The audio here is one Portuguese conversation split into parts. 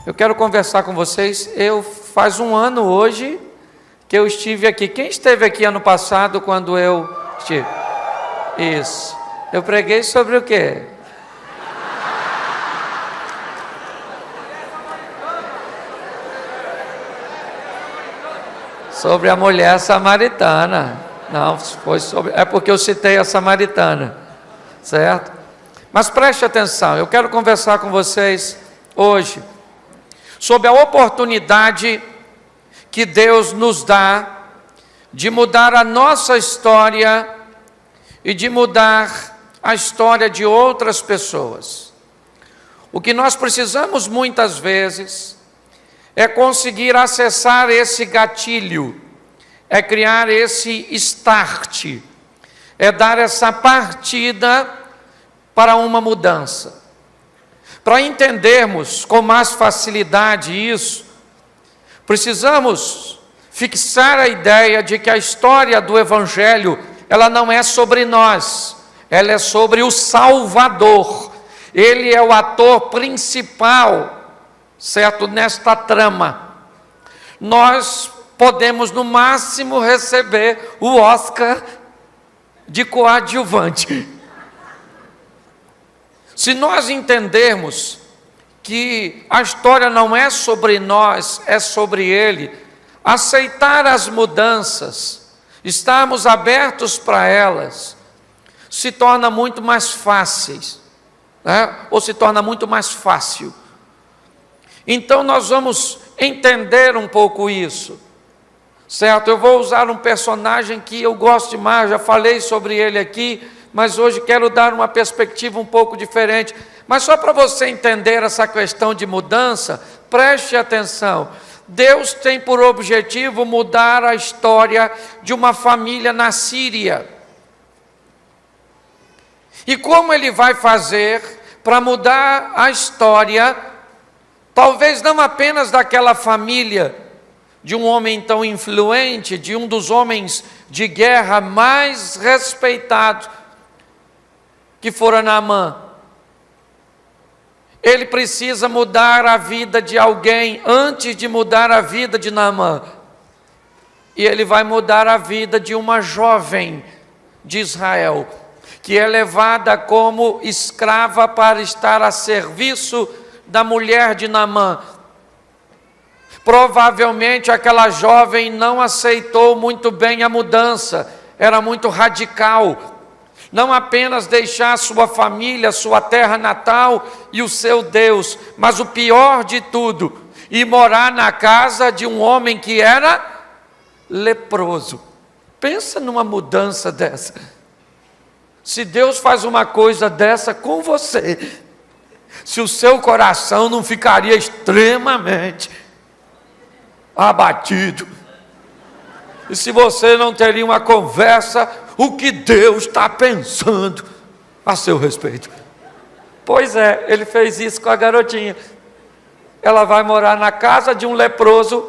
Eu quero conversar com vocês. Faz um ano hoje que eu estive aqui. Quem esteve aqui ano passado quando eu estive? Isso. Eu preguei sobre o quê? Sobre a mulher samaritana. Não, foi sobre. É porque eu citei a samaritana, certo? Mas preste atenção, eu quero conversar com vocês hoje sobre a oportunidade que Deus nos dá de mudar a nossa história e de mudar a história de outras pessoas. O que nós precisamos muitas vezes é conseguir acessar esse gatilho, é criar esse start, é dar essa partida para uma mudança. Para entendermos com mais facilidade isso, precisamos fixar a ideia de que a história do Evangelho, ela não é sobre nós, ela é sobre o Salvador. Ele é o ator principal, certo, nesta trama. Nós podemos no máximo receber o Oscar de coadjuvante. Se nós entendermos que a história não é sobre nós, é sobre Ele, aceitar as mudanças, estarmos abertos para elas, se torna muito mais fáceis, né? Ou se torna muito mais fácil. Então nós vamos entender um pouco isso, certo? Eu vou usar um personagem que eu gosto demais, já falei sobre ele aqui, mas hoje quero dar uma perspectiva um pouco diferente. Mas só para você entender essa questão de mudança, preste atenção. Deus tem por objetivo mudar a história de uma família na Síria. E como Ele vai fazer para mudar a história, talvez não apenas daquela família, de um homem tão influente, de um dos homens de guerra mais respeitados, que fora Naamã. Ele precisa mudar a vida de alguém antes de mudar a vida de Naamã. E ele vai mudar a vida de uma jovem de Israel, que é levada como escrava para estar a serviço da mulher de Naamã. Provavelmente aquela jovem não aceitou muito bem a mudança, era muito radical. Não apenas deixar sua família, sua terra natal e o seu Deus, mas o pior de tudo, ir morar na casa de um homem que era leproso. Pensa numa mudança dessa. Se Deus faz uma coisa dessa com você, se o seu coração não ficaria extremamente abatido, e se você não teria uma conversa, o que Deus está pensando a seu respeito? Pois é, ele fez isso com a garotinha. Ela vai morar na casa de um leproso,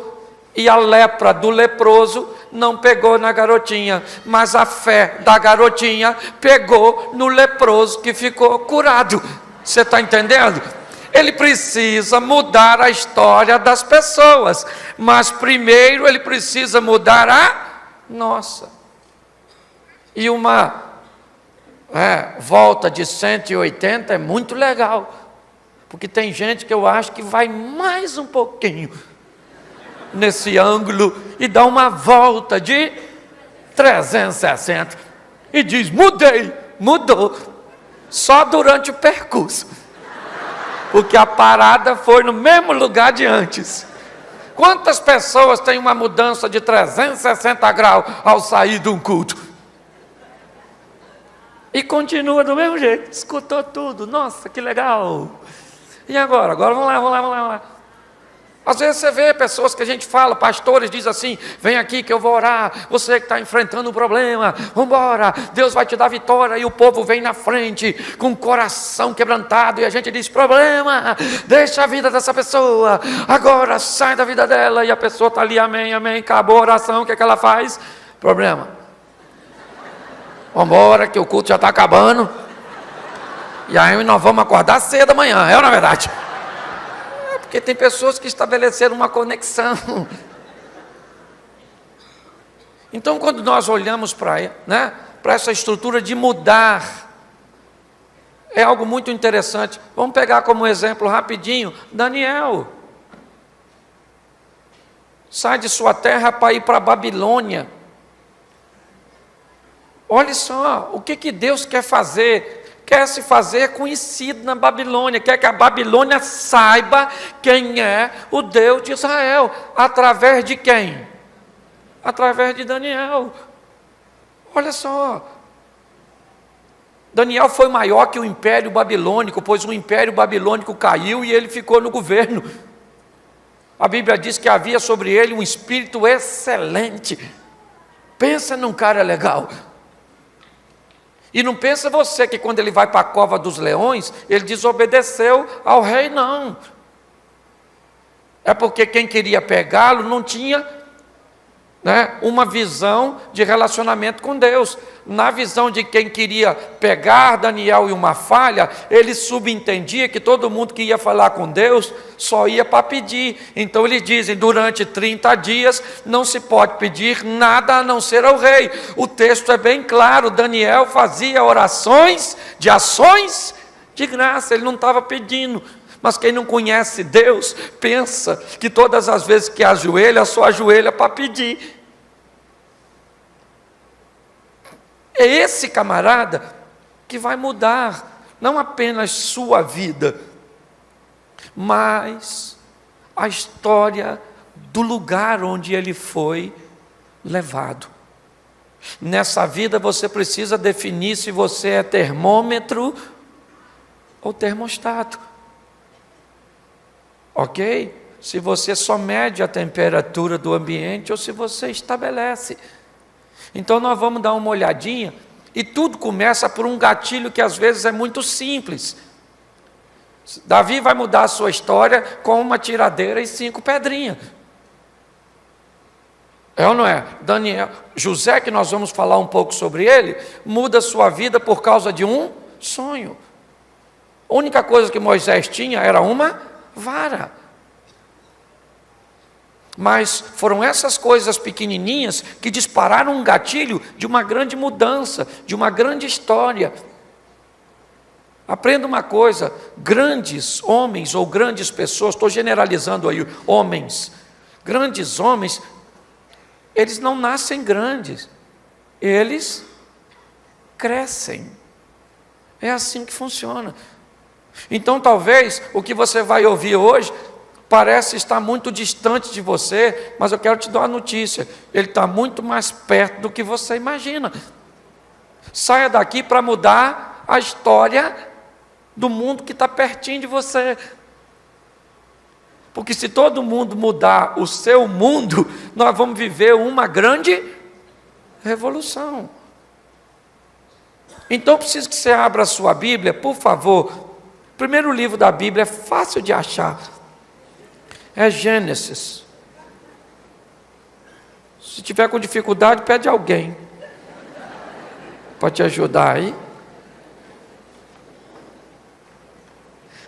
e a lepra do leproso não pegou na garotinha, mas a fé da garotinha pegou no leproso que ficou curado. Você está entendendo? Ele precisa mudar a história das pessoas, mas primeiro ele precisa mudar a nossa. E uma volta de 180 é muito legal, porque tem gente que eu acho que vai mais um pouquinho nesse ângulo e dá uma volta de 360 e diz: mudou, só durante o percurso, porque a parada foi no mesmo lugar de antes. Quantas pessoas têm uma mudança de 360 graus ao sair de um culto? E continua do mesmo jeito, escutou tudo, nossa, que legal. E agora vamos lá. Às vezes você vê pessoas que a gente fala, pastores dizem assim: vem aqui que eu vou orar, você que está enfrentando um problema, vamos embora, Deus vai te dar vitória. E o povo vem na frente com o coração quebrantado, e a gente diz: problema, deixa a vida dessa pessoa, agora sai da vida dela. E a pessoa está ali, amém, acabou a oração, o que é que ela faz? Problema. Vamos embora que o culto já está acabando, e aí nós vamos acordar cedo amanhã, é ou não é verdade? Porque tem pessoas que estabeleceram uma conexão. Então, quando nós olhamos para essa estrutura de mudar, é algo muito interessante. Vamos pegar como exemplo rapidinho, Daniel. Sai de sua terra para ir para a Babilônia. Olha só, o que Deus quer fazer? Quer se fazer conhecido na Babilônia, quer que a Babilônia saiba quem é o Deus de Israel. Através de quem? Através de Daniel. Olha só. Daniel foi maior que o Império Babilônico, pois o Império Babilônico caiu e ele ficou no governo. A Bíblia diz que havia sobre ele um espírito excelente. Pensa num cara legal. E não pensa você que quando ele vai para a cova dos leões, ele desobedeceu ao rei, não. É porque quem queria pegá-lo não tinha uma visão de relacionamento com Deus. Na visão de quem queria pegar Daniel em uma falha, ele subentendia que todo mundo que ia falar com Deus só ia para pedir. Então eles dizem, durante 30 dias não se pode pedir nada a não ser ao rei. O texto é bem claro, Daniel fazia orações de ações de graça, ele não estava pedindo. Mas quem não conhece Deus, pensa que todas as vezes que ajoelha, só ajoelha para pedir. É esse camarada que vai mudar, não apenas sua vida, mas a história do lugar onde ele foi levado. Nessa vida você precisa definir se você é termômetro ou termostato. Ok? Se você só mede a temperatura do ambiente ou se você estabelece. Então nós vamos dar uma olhadinha e tudo começa por um gatilho que às vezes é muito simples. Davi vai mudar a sua história com uma tiradeira e 5 pedrinhas. É ou não é? Daniel, José, que nós vamos falar um pouco sobre ele, muda a sua vida por causa de um sonho. A única coisa que Moisés tinha era uma vara. Mas foram essas coisas pequenininhas que dispararam um gatilho de uma grande mudança, de uma grande história. Aprenda uma coisa, grandes homens ou grandes pessoas, estou generalizando aí, homens, grandes homens, eles não nascem grandes, eles crescem. É assim que funciona. Então talvez o que você vai ouvir hoje parece estar muito distante de você, mas eu quero te dar uma notícia, ele está muito mais perto do que você imagina. Saia daqui para mudar a história do mundo que está pertinho de você. Porque se todo mundo mudar o seu mundo, nós vamos viver uma grande revolução. Então preciso que você abra a sua Bíblia, por favor. O primeiro livro da Bíblia é fácil de achar. É Gênesis. Se tiver com dificuldade, pede alguém. Pode te ajudar aí.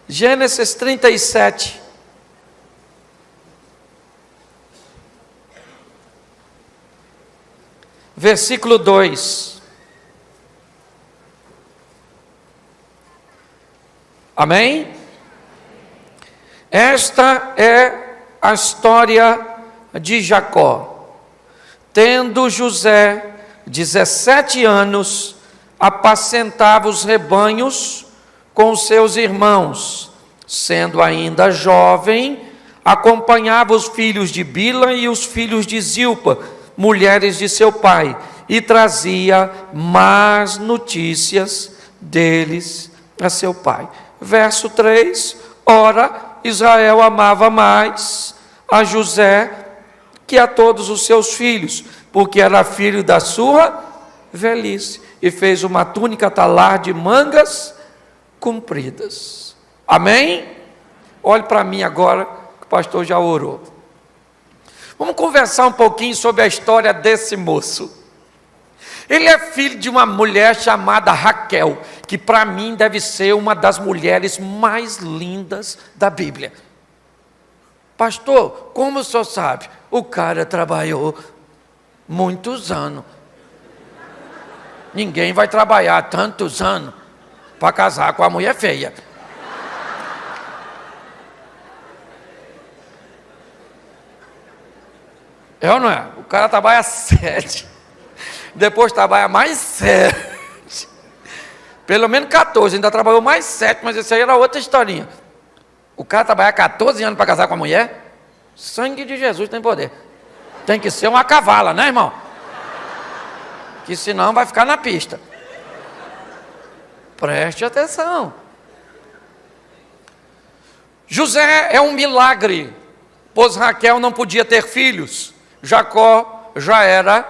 Gênesis 37. Versículo 2. Amém? Esta é a história de Jacó. Tendo José 17 anos, apacentava os rebanhos com seus irmãos. Sendo ainda jovem, acompanhava os filhos de Bila e os filhos de Zilpa, mulheres de seu pai, e trazia más notícias deles a seu pai. Verso 3, ora, Israel amava mais a José que a todos os seus filhos, porque era filho da sua velhice, e fez uma túnica talar de mangas compridas. Amém? Olhe para mim agora, que o pastor já orou. Vamos conversar um pouquinho sobre a história desse moço. Ele é filho de uma mulher chamada Raquel, que para mim deve ser uma das mulheres mais lindas da Bíblia. Pastor, como o senhor sabe? O cara trabalhou muitos anos. Ninguém vai trabalhar tantos anos para casar com a mulher feia. É ou não é? O cara trabalha 7, depois trabalha mais 7, pelo menos 14, ainda trabalhou mais 7, mas isso aí era outra historinha. O cara trabalhar 14 anos para casar com a mulher, sangue de Jesus tem poder. Tem que ser uma cavala, né, irmão? Que senão vai ficar na pista. Preste atenção. José é um milagre, pois Raquel não podia ter filhos. Jacó já era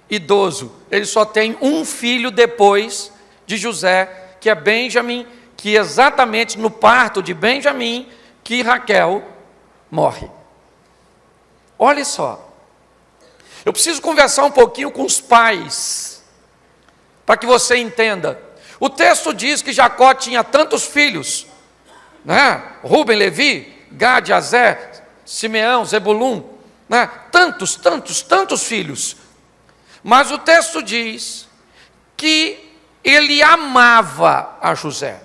idoso. Ele só tem um filho depois de José, que é Benjamim, que exatamente no parto de Benjamim, que Raquel morre. Olha só. Eu preciso conversar um pouquinho com os pais, para que você entenda. O texto diz que Jacó tinha tantos filhos, né? Rúben, Levi, Gade, Aser, Simeão, Zebulun, né? Tantos filhos. Mas o texto diz que ele amava a José.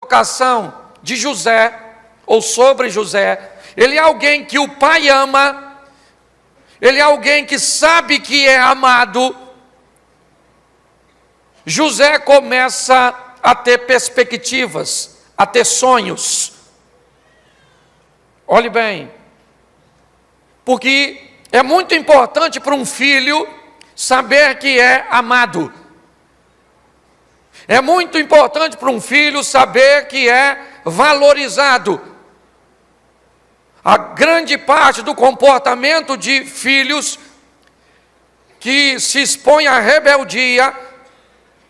A vocação de José, ou sobre José, ele é alguém que o pai ama, ele é alguém que sabe que é amado. José começa a ter perspectivas, a ter sonhos. Olhe bem, porque é muito importante para um filho saber que é amado. É muito importante para um filho saber que é valorizado. A grande parte do comportamento de filhos que se expõe à rebeldia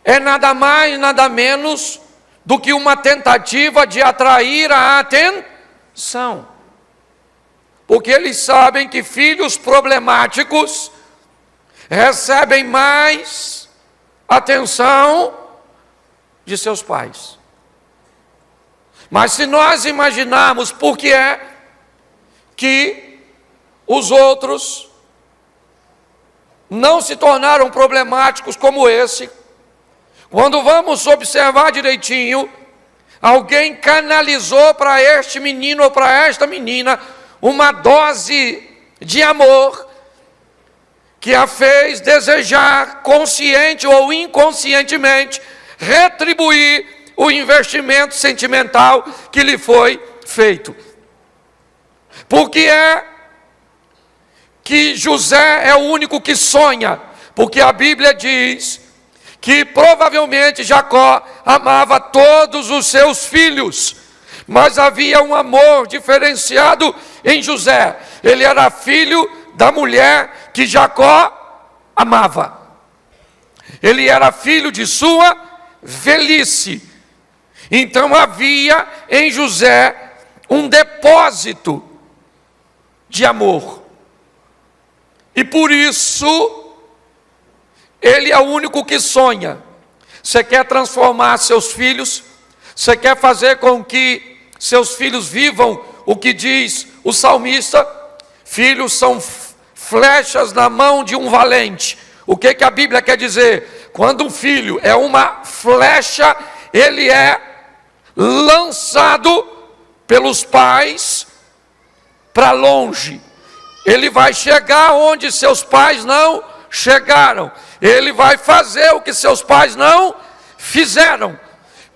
é nada mais, nada menos do que uma tentativa de atrair a atenção. Porque eles sabem que filhos problemáticos recebem mais atenção de seus pais. Mas se nós imaginarmos por que é que os outros não se tornaram problemáticos como esse, quando vamos observar direitinho, alguém canalizou para este menino ou para esta menina uma dose de amor que a fez desejar, consciente ou inconscientemente, retribuir o investimento sentimental que lhe foi feito. Porque é que José é o único que sonha, porque a Bíblia diz que provavelmente Jacó amava todos os seus filhos, mas havia um amor diferenciado em José. Ele era filho da mulher que Jacó amava. Ele era filho de sua velhice. Então havia em José um depósito de amor. E por isso, ele é o único que sonha. Você quer transformar seus filhos? Você quer fazer com que seus filhos vivam o que diz o salmista? Filhos são flechas na mão de um valente. O que a Bíblia quer dizer? Quando um filho é uma flecha, ele é lançado pelos pais para longe. Ele vai chegar onde seus pais não chegaram. Ele vai fazer o que seus pais não fizeram.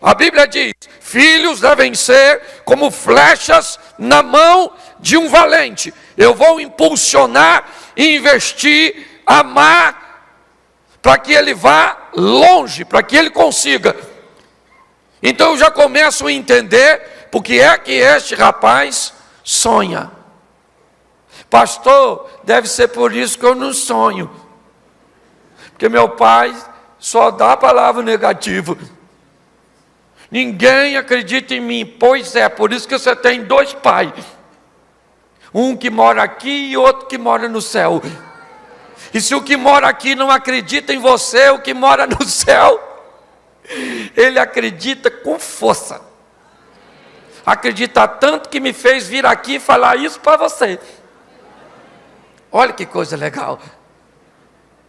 A Bíblia diz: filhos devem ser como flechas na mão de um valente. Eu vou impulsionar, investir, amar, para que ele vá longe, para que ele consiga. Então eu já começo a entender porque é que este rapaz sonha. Pastor, deve ser por isso que eu não sonho. Porque meu pai só dá palavra negativa. Ninguém acredita em mim. Pois é, por isso que você tem dois pais. Um que mora aqui e outro que mora no céu. E se o que mora aqui não acredita em você, o que mora no céu, ele acredita com força. acredita tanto que me fez vir aqui falar isso para você. Olha que coisa legal.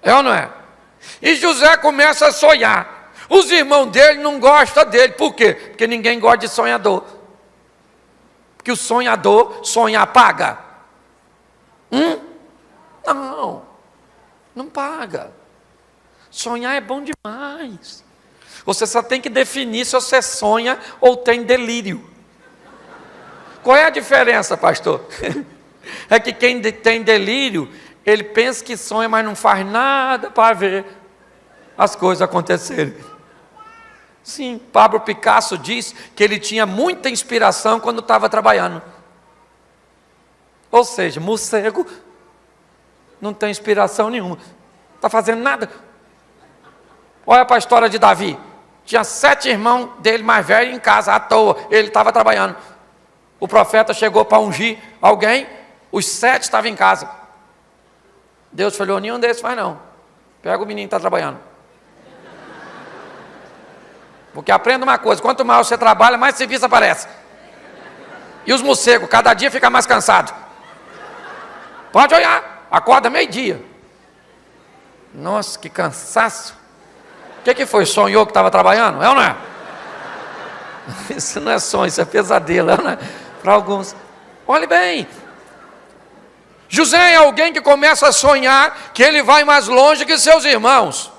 É ou não é? E José começa a sonhar. Os irmãos dele não gostam dele. Por quê? Porque ninguém gosta de sonhador. Porque o sonhador sonha paga. Não paga. Sonhar é bom demais. Você só tem que definir se você sonha ou tem delírio. Qual é a diferença, pastor? É que quem tem delírio, ele pensa que sonha, mas não faz nada para ver as coisas acontecerem. Sim, Pablo Picasso diz que ele tinha muita inspiração quando estava trabalhando. Ou seja, morcego não tem inspiração nenhuma. Não está fazendo nada. Olha para a história de Davi. Tinha 7 irmãos dele mais velhos em casa, à toa. Ele estava trabalhando. O profeta chegou para ungir alguém, os 7 estavam em casa. Deus falou, nenhum desses vai não. Pega o menino que está trabalhando. Porque aprenda uma coisa, quanto mais você trabalha, mais serviço aparece. E os morcegos, cada dia fica mais cansado. Pode olhar, acorda meio-dia. Nossa, que cansaço. O que foi? Sonhou que estava trabalhando? É ou não é? Isso não é sonho, isso é pesadelo, é ou não é? Para alguns. Olhe bem. José é alguém que começa a sonhar que ele vai mais longe que seus irmãos.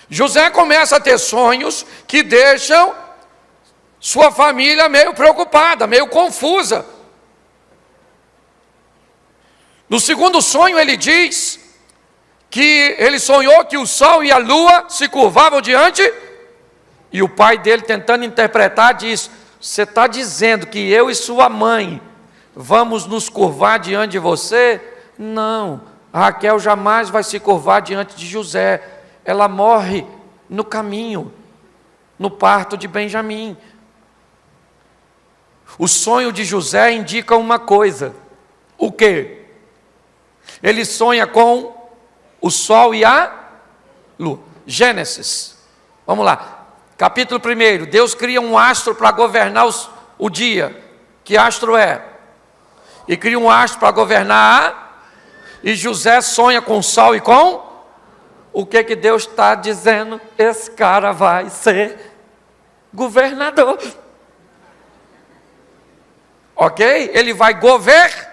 José começa a ter sonhos que deixam sua família meio preocupada, meio confusa. No segundo sonho ele diz que ele sonhou que o sol e a lua se curvavam diante, e o pai dele tentando interpretar diz, você está dizendo que eu e sua mãe vamos nos curvar diante de você? Não, a Raquel jamais vai se curvar diante de José, ela morre no caminho, no parto de Benjamim. O sonho de José indica uma coisa, o quê? Ele sonha com o sol e a lua. Gênesis, vamos lá, capítulo 1, Deus cria um astro para governar o dia, que astro é? E cria um astro para governar e José sonha com o sol e com o que Deus está dizendo? Esse cara vai ser governador. Ok? Ele vai governar.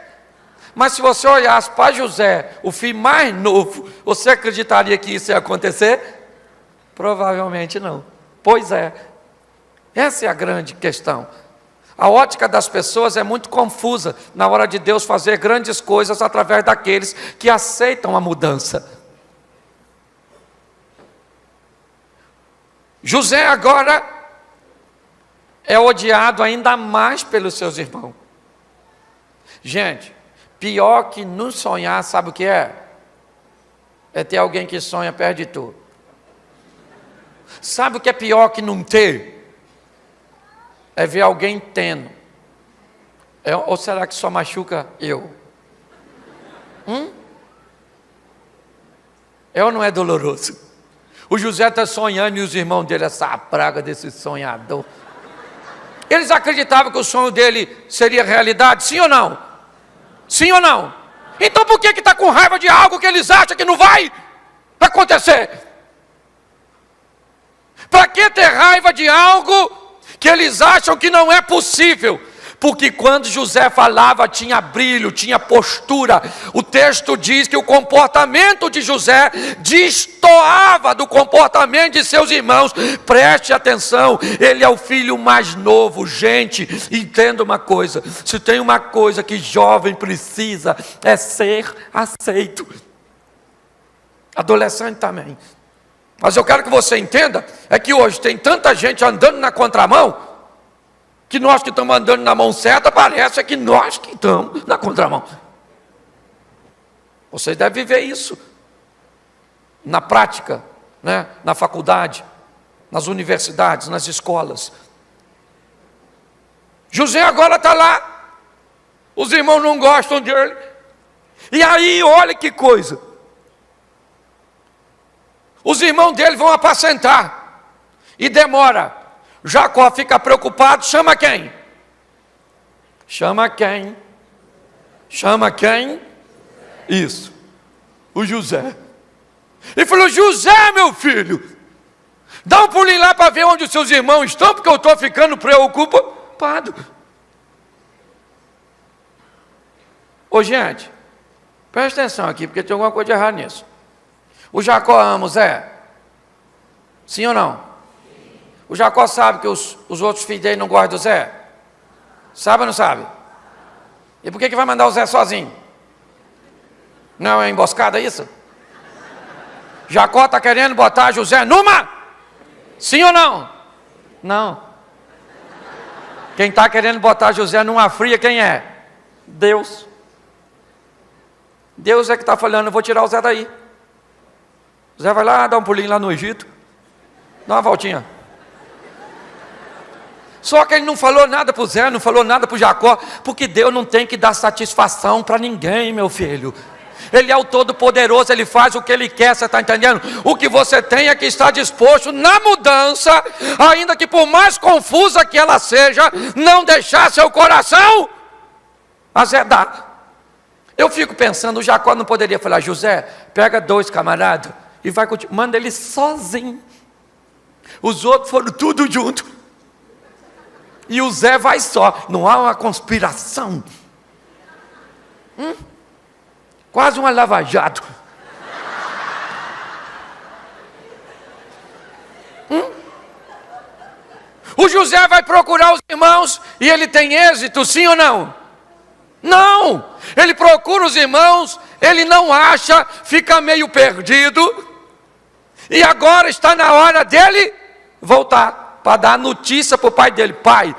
Mas se você olhasse para José, o filho mais novo, você acreditaria que isso ia acontecer? Provavelmente não. Pois é. Essa é a grande questão. A ótica das pessoas é muito confusa na hora de Deus fazer grandes coisas através daqueles que aceitam a mudança. José agora é odiado ainda mais pelos seus irmãos. Gente, pior que não sonhar, sabe o que é? É ter alguém que sonha perto de tu. Sabe o que é pior que não ter? É ver alguém tendo. Ou será que só machuca eu? É ou não é doloroso? O José está sonhando e os irmãos dele, essa praga desse sonhador. Eles acreditavam que o sonho dele seria realidade, sim ou não? Sim ou não? Então por que está com raiva de algo que eles acham que não vai acontecer? Para que ter raiva de algo que eles acham que não é possível? Porque quando José falava tinha brilho, tinha postura. O texto diz que o comportamento de José destoava do comportamento de seus irmãos. Preste atenção, ele é o filho mais novo. Gente, entenda uma coisa, se tem uma coisa que jovem precisa é ser aceito. Adolescente também. Mas eu quero que você entenda, é que hoje tem tanta gente andando na contramão, que nós que estamos andando na mão certa, parece que nós que estamos na contramão. Vocês devem viver isso na prática, né? Na faculdade, nas universidades, nas escolas. José agora está lá, os irmãos não gostam dele, e aí olha que coisa, os irmãos dele vão apacentar, e demora. Jacó fica preocupado, chama quem? Chama quem? Chama quem? Isso, o José. Ele falou: José, meu filho, dá um pulinho lá para ver onde os seus irmãos estão, porque eu estou ficando preocupado. Ô gente, presta atenção aqui, porque tem alguma coisa de errado nisso. O Jacó ama o Zé? Sim ou não? O Jacó sabe que os outros filhos dele não gostam do Zé? Sabe ou não sabe? E por que vai mandar o Zé sozinho? Não é emboscada isso? Jacó está querendo botar José numa? Sim ou não? Não. Quem está querendo botar José numa fria, quem é? Deus. Deus é que está falando: eu vou tirar o Zé daí. O Zé vai lá, dá um pulinho lá no Egito, dá uma voltinha. Só que ele não falou nada para o Zé, não falou nada para o Jacó, porque Deus não tem que dar satisfação para ninguém, meu filho. Ele é o Todo-Poderoso, Ele faz o que Ele quer, você está entendendo? O que você tem é que estar disposto na mudança, ainda que por mais confusa que ela seja, não deixar seu coração azedar. Eu fico pensando, o Jacó não poderia falar: José, pega 2 camaradas e vai contigo, manda ele sozinho. Os outros foram tudo junto. E o Zé vai só. Não há uma conspiração. Quase uma lava-jato. O José vai procurar os irmãos e ele tem êxito, sim ou não? Não! Ele procura os irmãos, ele não acha, fica meio perdido. E agora está na hora dele voltar para dar notícia para o pai dele: pai,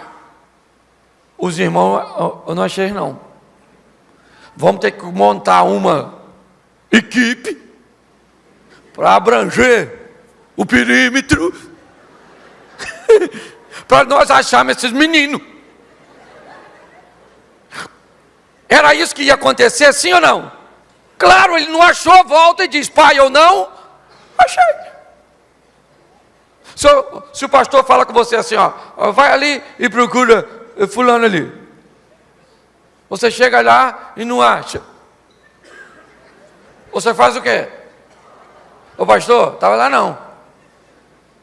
os irmãos, eu não achei não. Vamos ter que montar uma equipe para abranger o perímetro para nós acharmos esses meninos. Era isso que ia acontecer, sim ou não? Claro, ele não achou, volta e diz: pai, eu não achei. Se o pastor fala com você assim, ó, vai ali e procura fulano ali. Você chega lá e não acha. Você faz o quê? Ô pastor, estava lá não.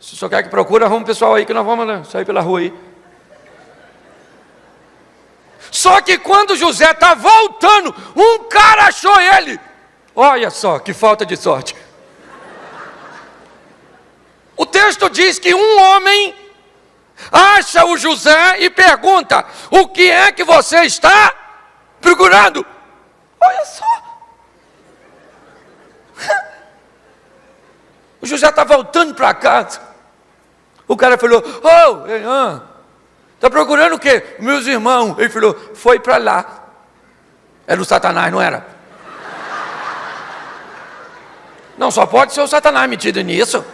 Se o senhor quer que procure, arruma o pessoal aí que nós vamos sair pela rua aí. Só que quando José está voltando, um cara achou ele. Olha só, que falta de sorte. O texto diz que um homem acha o José e pergunta: o que é que você está procurando? Olha só. O José está voltando para casa. O cara falou: está procurando o quê? Meus irmãos. Ele falou: foi para lá. Era o Satanás, não era? Não, só pode ser o Satanás metido nisso.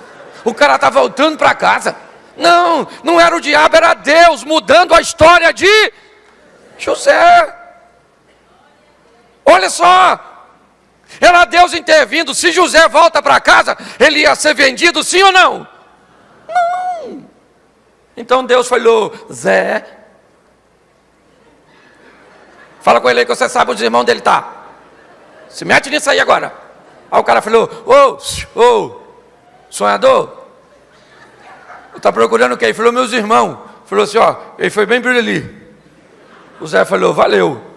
O cara está voltando para casa. Não, não era o diabo, era Deus mudando a história de José. Olha só, era Deus intervindo. Se José volta para casa, ele ia ser vendido, sim ou não? Não. Então Deus falou: Zé, fala com ele aí que você sabe onde os irmãos dele tá. Se mete nisso aí agora. Aí o cara falou: sonhador, está procurando o quê? Ele falou: meus irmãos. Falou assim: ó, ele foi bem por ali. O Zé falou: valeu.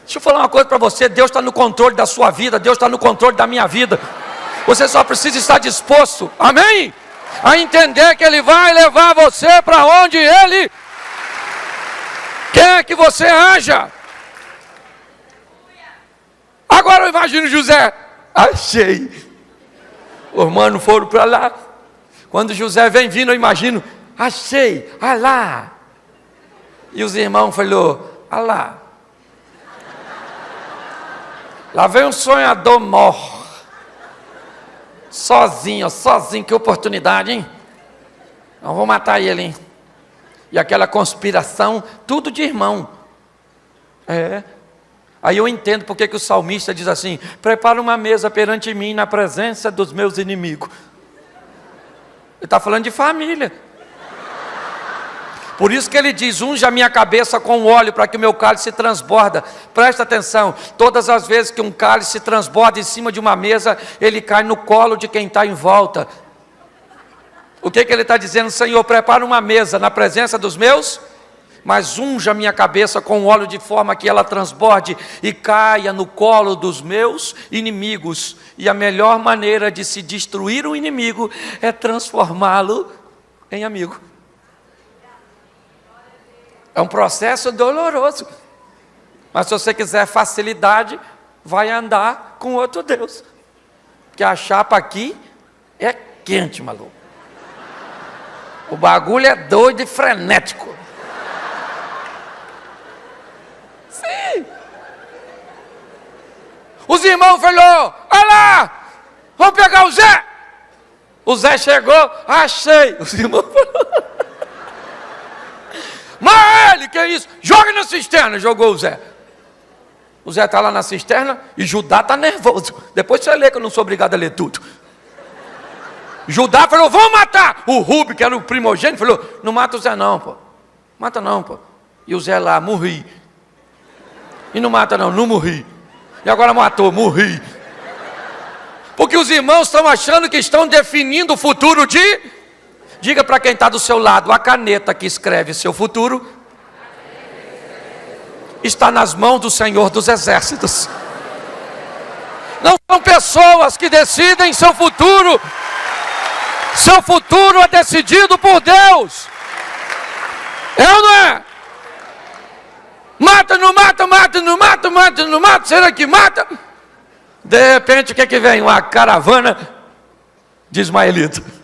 Deixa eu falar uma coisa para você: Deus está no controle da sua vida, Deus está no controle da minha vida. Você só precisa estar disposto, amém? A entender que Ele vai levar você para onde Ele quer que você haja. Agora eu imagino José: achei. Os manos foram para lá. Quando José vem vindo, eu imagino: achei, olha lá. E os irmãos falaram: olha lá. Lá vem um sonhador mor. Sozinho, que oportunidade, hein? Não vou matar ele, hein? E aquela conspiração, tudo de irmão. Aí eu entendo porque que o salmista diz assim: prepara uma mesa perante mim na presença dos meus inimigos. Ele está falando de família. Por isso que ele diz, unja a minha cabeça com óleo para que o meu cálice se transborda. Presta atenção, todas as vezes que um cálice se transborda em cima de uma mesa, ele cai no colo de quem está em volta. O que ele está dizendo? Senhor, prepara uma mesa na presença dos meus, mas unja a minha cabeça com óleo de forma que ela transborde e caia no colo dos meus inimigos. E a melhor maneira de se destruir um inimigo é transformá-lo em amigo. É um processo doloroso, mas se você quiser facilidade, vai andar com outro Deus, porque a chapa aqui é quente, maluco. O bagulho é doido e frenético. Sim. Os irmãos falaram, olha lá, vamos pegar o Zé. O Zé chegou, achei. Os irmãos falaram, mas ele, que é isso? Joga na cisterna, jogou o Zé. O Zé está lá na cisterna e Judá está nervoso. Depois você lê, que eu não sou obrigado a ler tudo. Judá falou, vamos matar. O Rubem, que era o primogênito, falou, não mata o Zé não, pô. Mata não, pô. E o Zé lá, morri. E não mata não, não morri. E agora matou, morri. Porque os irmãos estão achando que estão definindo o futuro de... Diga para quem está do seu lado, a caneta que escreve seu futuro está nas mãos do Senhor dos Exércitos. Não são pessoas que decidem seu futuro. Seu futuro é decidido por Deus. É ou não é? Mata, não mata, mata, não mata, mata, não mata. Será que mata? De repente, o que vem? Uma caravana de ismaelita.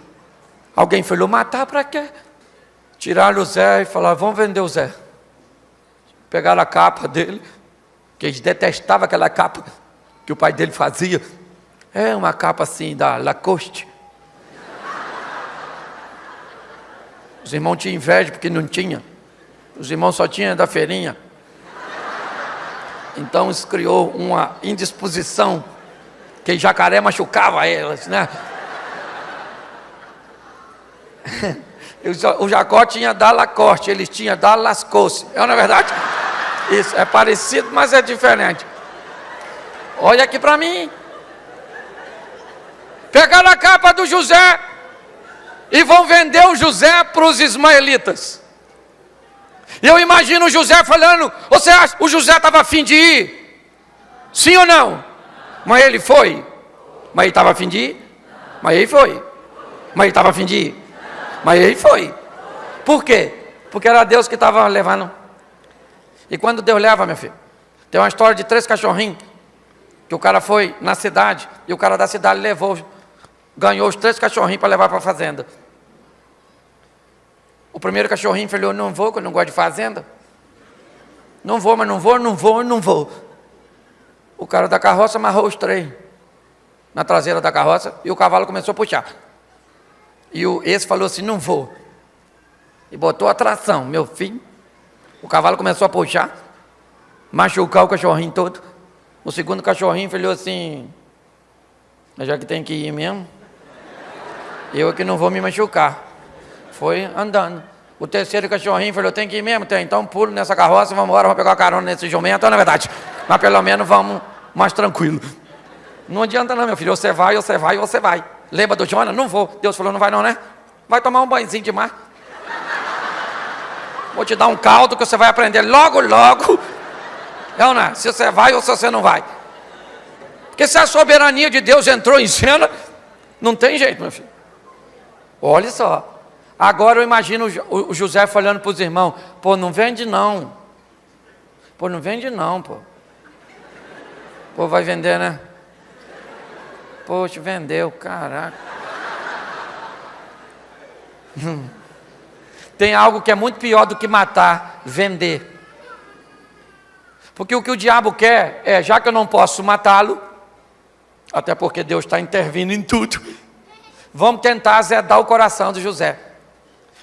Alguém falou, matar para quê? Tiraram o Zé e falaram, vamos vender o Zé. Pegaram a capa dele, que eles detestavam aquela capa que o pai dele fazia. É uma capa assim da Lacoste. Os irmãos tinham inveja porque não tinha. Os irmãos só tinham da feirinha. Então isso criou uma indisposição, que jacaré machucava elas, né? O Jacó tinha da Lacoste, eles tinham da Lascaux. É na verdade? Isso, é parecido, mas é diferente. Olha aqui para mim. Pegaram a capa do José e vão vender o José para os ismaelitas. E eu imagino o José falando, você acha, o José estava a fim de ir? Sim ou não? Mas ele foi. Mas ele estava a fim de ir? Mas ele foi. Mas ele estava a fim de ir? Mas ele foi. Por quê? Porque era Deus que estava levando. E quando Deus leva, meu filho, tem uma história de 3 cachorrinhos, que o cara foi na cidade, e o cara da cidade levou, ganhou os 3 cachorrinhos para levar para a fazenda. O primeiro cachorrinho falou, não vou, que eu não gosto de fazenda. Não vou, mas não vou, não vou, não vou. O cara da carroça amarrou os 3 na traseira da carroça, e o cavalo começou a puxar. E esse falou assim, não vou. E botou a tração, meu filho. O cavalo começou a puxar, machucar o cachorrinho todo. O segundo cachorrinho falou assim, já que tem que ir mesmo, eu aqui não vou me machucar. Foi andando. O terceiro cachorrinho falou, tem que ir mesmo? Tem, então pulo nessa carroça, vamos embora, vamos pegar uma carona nesse jumento. Então, na verdade, mas pelo menos vamos mais tranquilo. Não adianta não, meu filho, ou você vai, ou você vai, ou você vai. Lembra do Jonas? Não vou. Deus falou, não vai não, né? Vai tomar um banhozinho de mar. Vou te dar um caldo que você vai aprender logo, logo. Não, né? Se você vai ou se você não vai. Porque se a soberania de Deus entrou em cena, não tem jeito, meu filho. Olha só. Agora eu imagino o José falando para os irmãos, pô, não vende não. Pô, não vende não, pô. Pô, vai vender, né? Poxa, vendeu, caraca. Tem algo que é muito pior do que matar, vender. Porque o que o diabo quer é, já que eu não posso matá-lo, até porque Deus está intervindo em tudo, vamos tentar azedar o coração de José.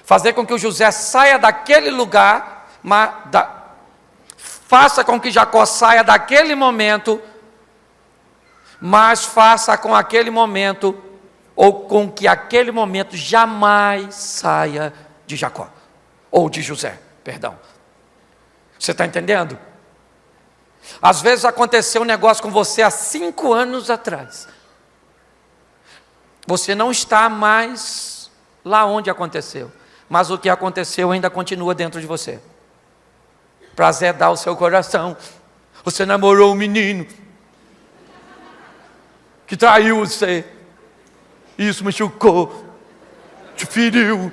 Fazer com que o José saia daquele lugar, faça com que Jacó saia daquele momento, mas faça com aquele momento ou com que aquele momento jamais saia de Jacó, ou de José, perdão. Você está entendendo? Às vezes aconteceu um negócio com você há 5 anos atrás. Você não está mais lá onde aconteceu, mas o que aconteceu ainda continua dentro de você. Prazer dar o seu coração. Você namorou um menino que traiu você. Isso machucou, te feriu.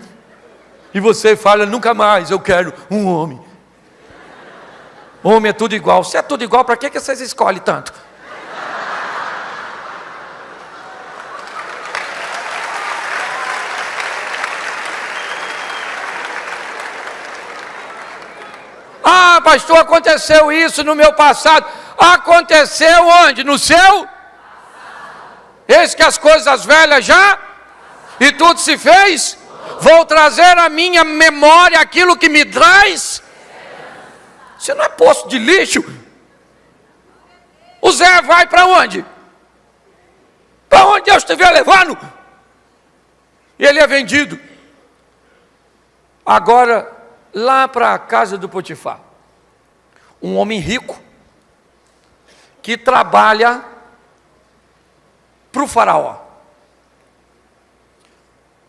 E você fala, nunca mais eu quero um homem. Homem é tudo igual. Se é tudo igual, para que vocês escolhem tanto? Ah, pastor, aconteceu isso no meu passado. Aconteceu onde? No seu? Eis que as coisas velhas já, e tudo se fez. Vou trazer à minha memória aquilo que me traz. Você não é poço de lixo. O Zé vai para onde? Para onde Deus estiver levando. E ele é vendido. Agora, lá para a casa do Potifar, um homem rico, que trabalha para o faraó.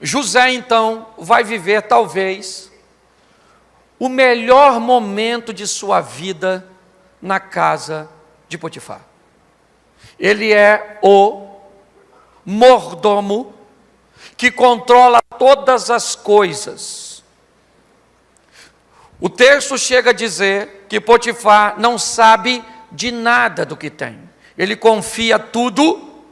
José então vai viver talvez o melhor momento de sua vida na casa de Potifar. Ele é o mordomo que controla todas as coisas. O texto chega a dizer que Potifar não sabe de nada do que tem. Ele confia tudo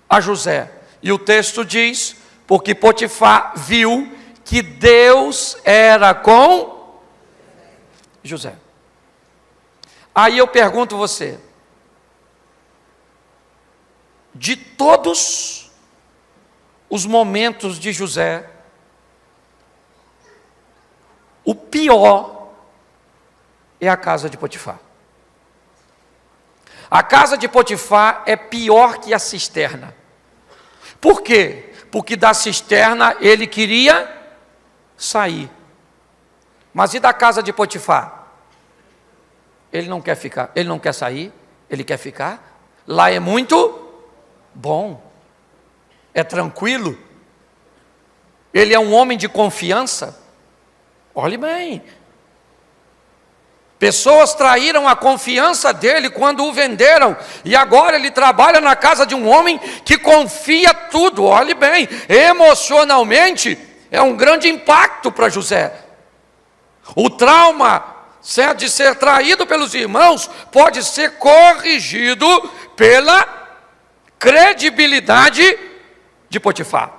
a José. E o texto diz, porque Potifar viu que Deus era com José. Aí eu pergunto você, de todos os momentos de José, o pior é a casa de Potifar. A casa de Potifar é pior que a cisterna. Por quê? Porque da cisterna ele queria sair. Mas e da casa de Potifar? Ele não quer ficar, ele não quer sair, ele quer ficar. Lá é muito bom, é tranquilo. Ele é um homem de confiança. Olhe bem. Pessoas traíram a confiança dele quando o venderam, e agora ele trabalha na casa de um homem que confia tudo. Olhe bem, emocionalmente é um grande impacto para José. O trauma de ser traído pelos irmãos pode ser corrigido pela credibilidade de Potifar.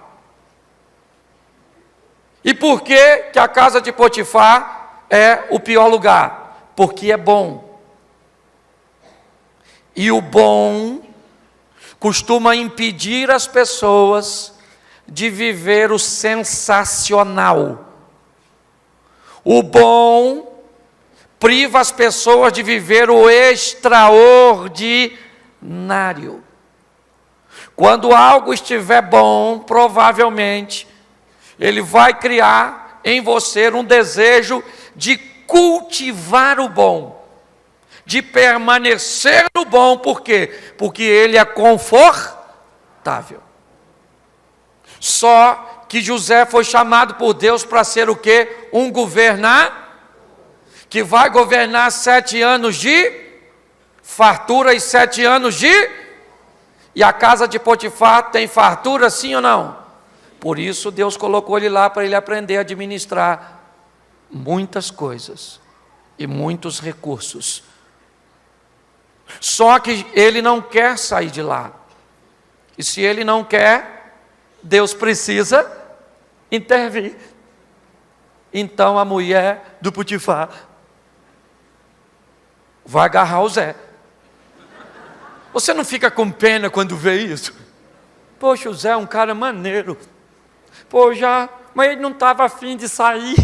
E por que a casa de Potifar é o pior lugar? Porque é bom. E o bom costuma impedir as pessoas de viver o sensacional. O bom priva as pessoas de viver o extraordinário. Quando algo estiver bom, provavelmente, ele vai criar em você um desejo de cultivar o bom, de permanecer no bom. Por quê? Porque ele é confortável. Só que José foi chamado por Deus para ser o quê? Um governador, que vai governar 7 anos de fartura e 7 anos de... E a casa de Potifar tem fartura, sim ou não? Por isso Deus colocou ele lá para ele aprender a administrar muitas coisas e muitos recursos. Só que ele não quer sair de lá. E se ele não quer, Deus precisa intervir. Então a mulher do Potifar vai agarrar o Zé. Você não fica com pena quando vê isso? Poxa, o Zé é um cara maneiro. Mas ele não estava afim de sair.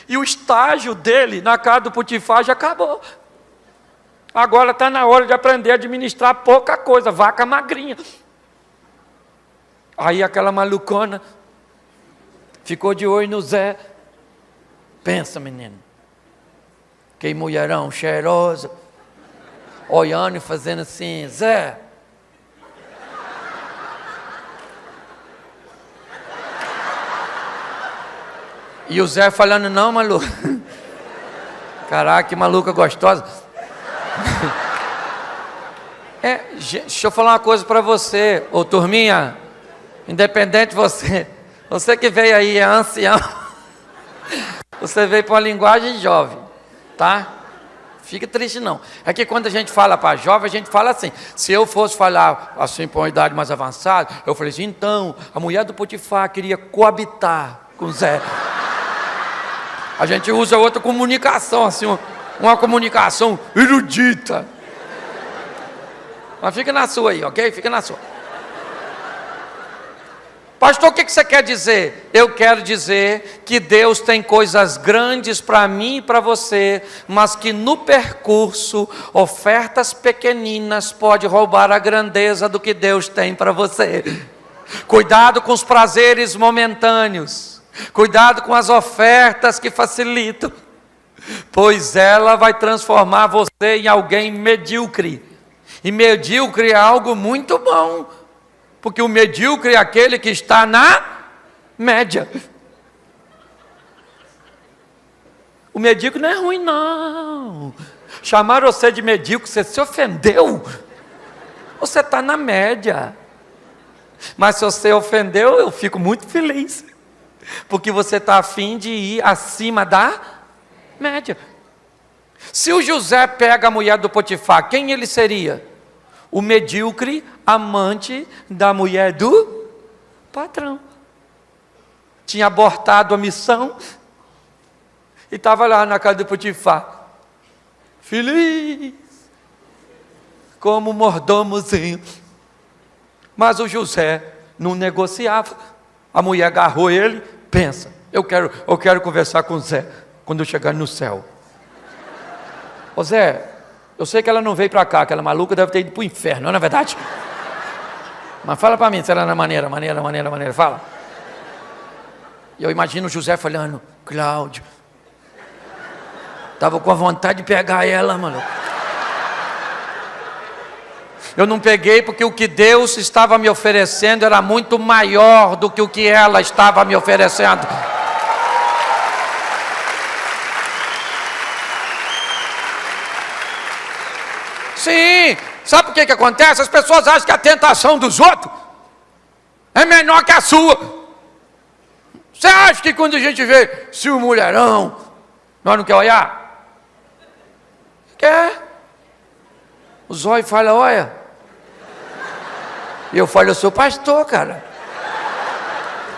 E o estágio dele na casa do Potifar já acabou. Agora está na hora de aprender a administrar pouca coisa, vaca magrinha. Aí aquela malucona ficou de olho no Zé. Pensa, menino, que mulherão cheiroso, olhando e fazendo assim, Zé. E o Zé falando, não, maluco. Caraca, que maluca gostosa. Deixa eu falar uma coisa para você, ô turminha, independente de você que veio aí, é ancião, você veio para uma linguagem jovem, tá? Fica triste não. É que quando a gente fala para jovem, a gente fala assim. Se eu fosse falar assim para uma idade mais avançada, eu falei assim, então, a mulher do Potifar queria coabitar com o Zé. A gente usa outra comunicação, assim, uma comunicação erudita. Mas fica na sua aí, ok? Fica na sua. Pastor, o que você quer dizer? Eu quero dizer que Deus tem coisas grandes para mim e para você, mas que no percurso, ofertas pequeninas podem roubar a grandeza do que Deus tem para você. Cuidado com os prazeres momentâneos. Cuidado com as ofertas que facilitam, pois ela vai transformar você em alguém medíocre. E medíocre é algo muito bom, porque o medíocre é aquele que está na média. O medíocre não é ruim, não. Chamaram você de medíocre, você se ofendeu. Você está na média. Mas se você ofendeu, eu fico muito feliz, porque você está a fim de ir acima da média. Se o José pega a mulher do Potifar, quem ele seria? O medíocre amante da mulher do patrão. Tinha abortado a missão e estava lá na casa do Potifar, feliz, como mordomozinho. Mas o José não negociava. A mulher agarrou ele, pensa, eu quero conversar com o Zé quando eu chegar no céu. Ô Zé, eu sei que ela não veio para cá, aquela maluca deve ter ido para o inferno, não é verdade? Mas fala para mim se ela não é maneira, fala. E eu imagino o José falando, Cláudio, estava com a vontade de pegar ela, mano. Eu não peguei porque o que Deus estava me oferecendo era muito maior do que o que ela estava me oferecendo. Sim, sabe por que acontece? As pessoas acham que a tentação dos outros é menor que a sua. Você acha que quando a gente vê se o mulherão, nós não quer olhar? Quer. O zóio fala, olha. E eu falo, eu sou pastor, cara.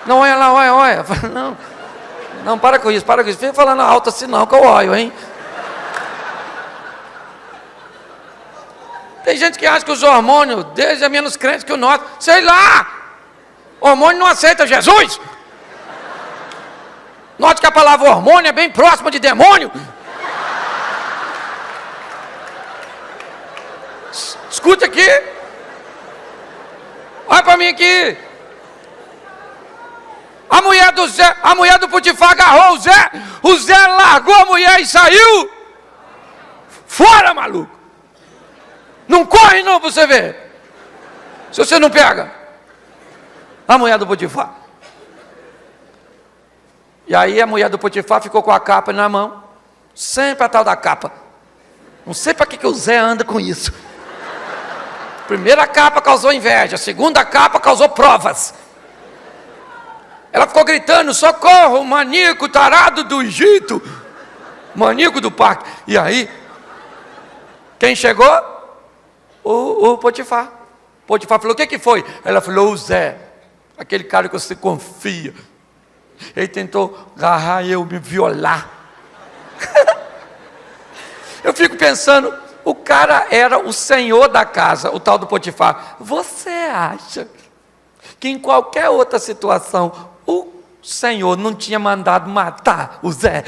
Não, olha lá, olha. Não, para com isso. Fica falando alto assim não, que eu olho, hein. Tem gente que acha que os hormônios deles é menos crente que o nosso. Sei lá! O hormônio não aceita Jesus. Note que a palavra hormônio é bem próxima de demônio. Escuta aqui. Olha para mim aqui. A mulher do Potifar agarrou o Zé largou a mulher e saiu. Fora, maluco. Não corre não para você ver. Se você não pega a mulher do Potifar. E aí a mulher do Potifar ficou com a capa na mão. Sempre a tal da capa. Não sei para que o Zé anda com isso. Primeira capa causou inveja. Segunda capa causou provas. Ela ficou gritando, socorro, maníaco tarado do Egito. Maníaco do parque. E aí, quem chegou? O Potifar. Potifar falou, o que foi? Ela falou, o Zé, aquele cara que você confia. Ele tentou agarrar eu, me violar. Eu fico pensando, o cara era o senhor da casa, o tal do Potifar. Você acha que em qualquer outra situação, o senhor não tinha mandado matar o Zé?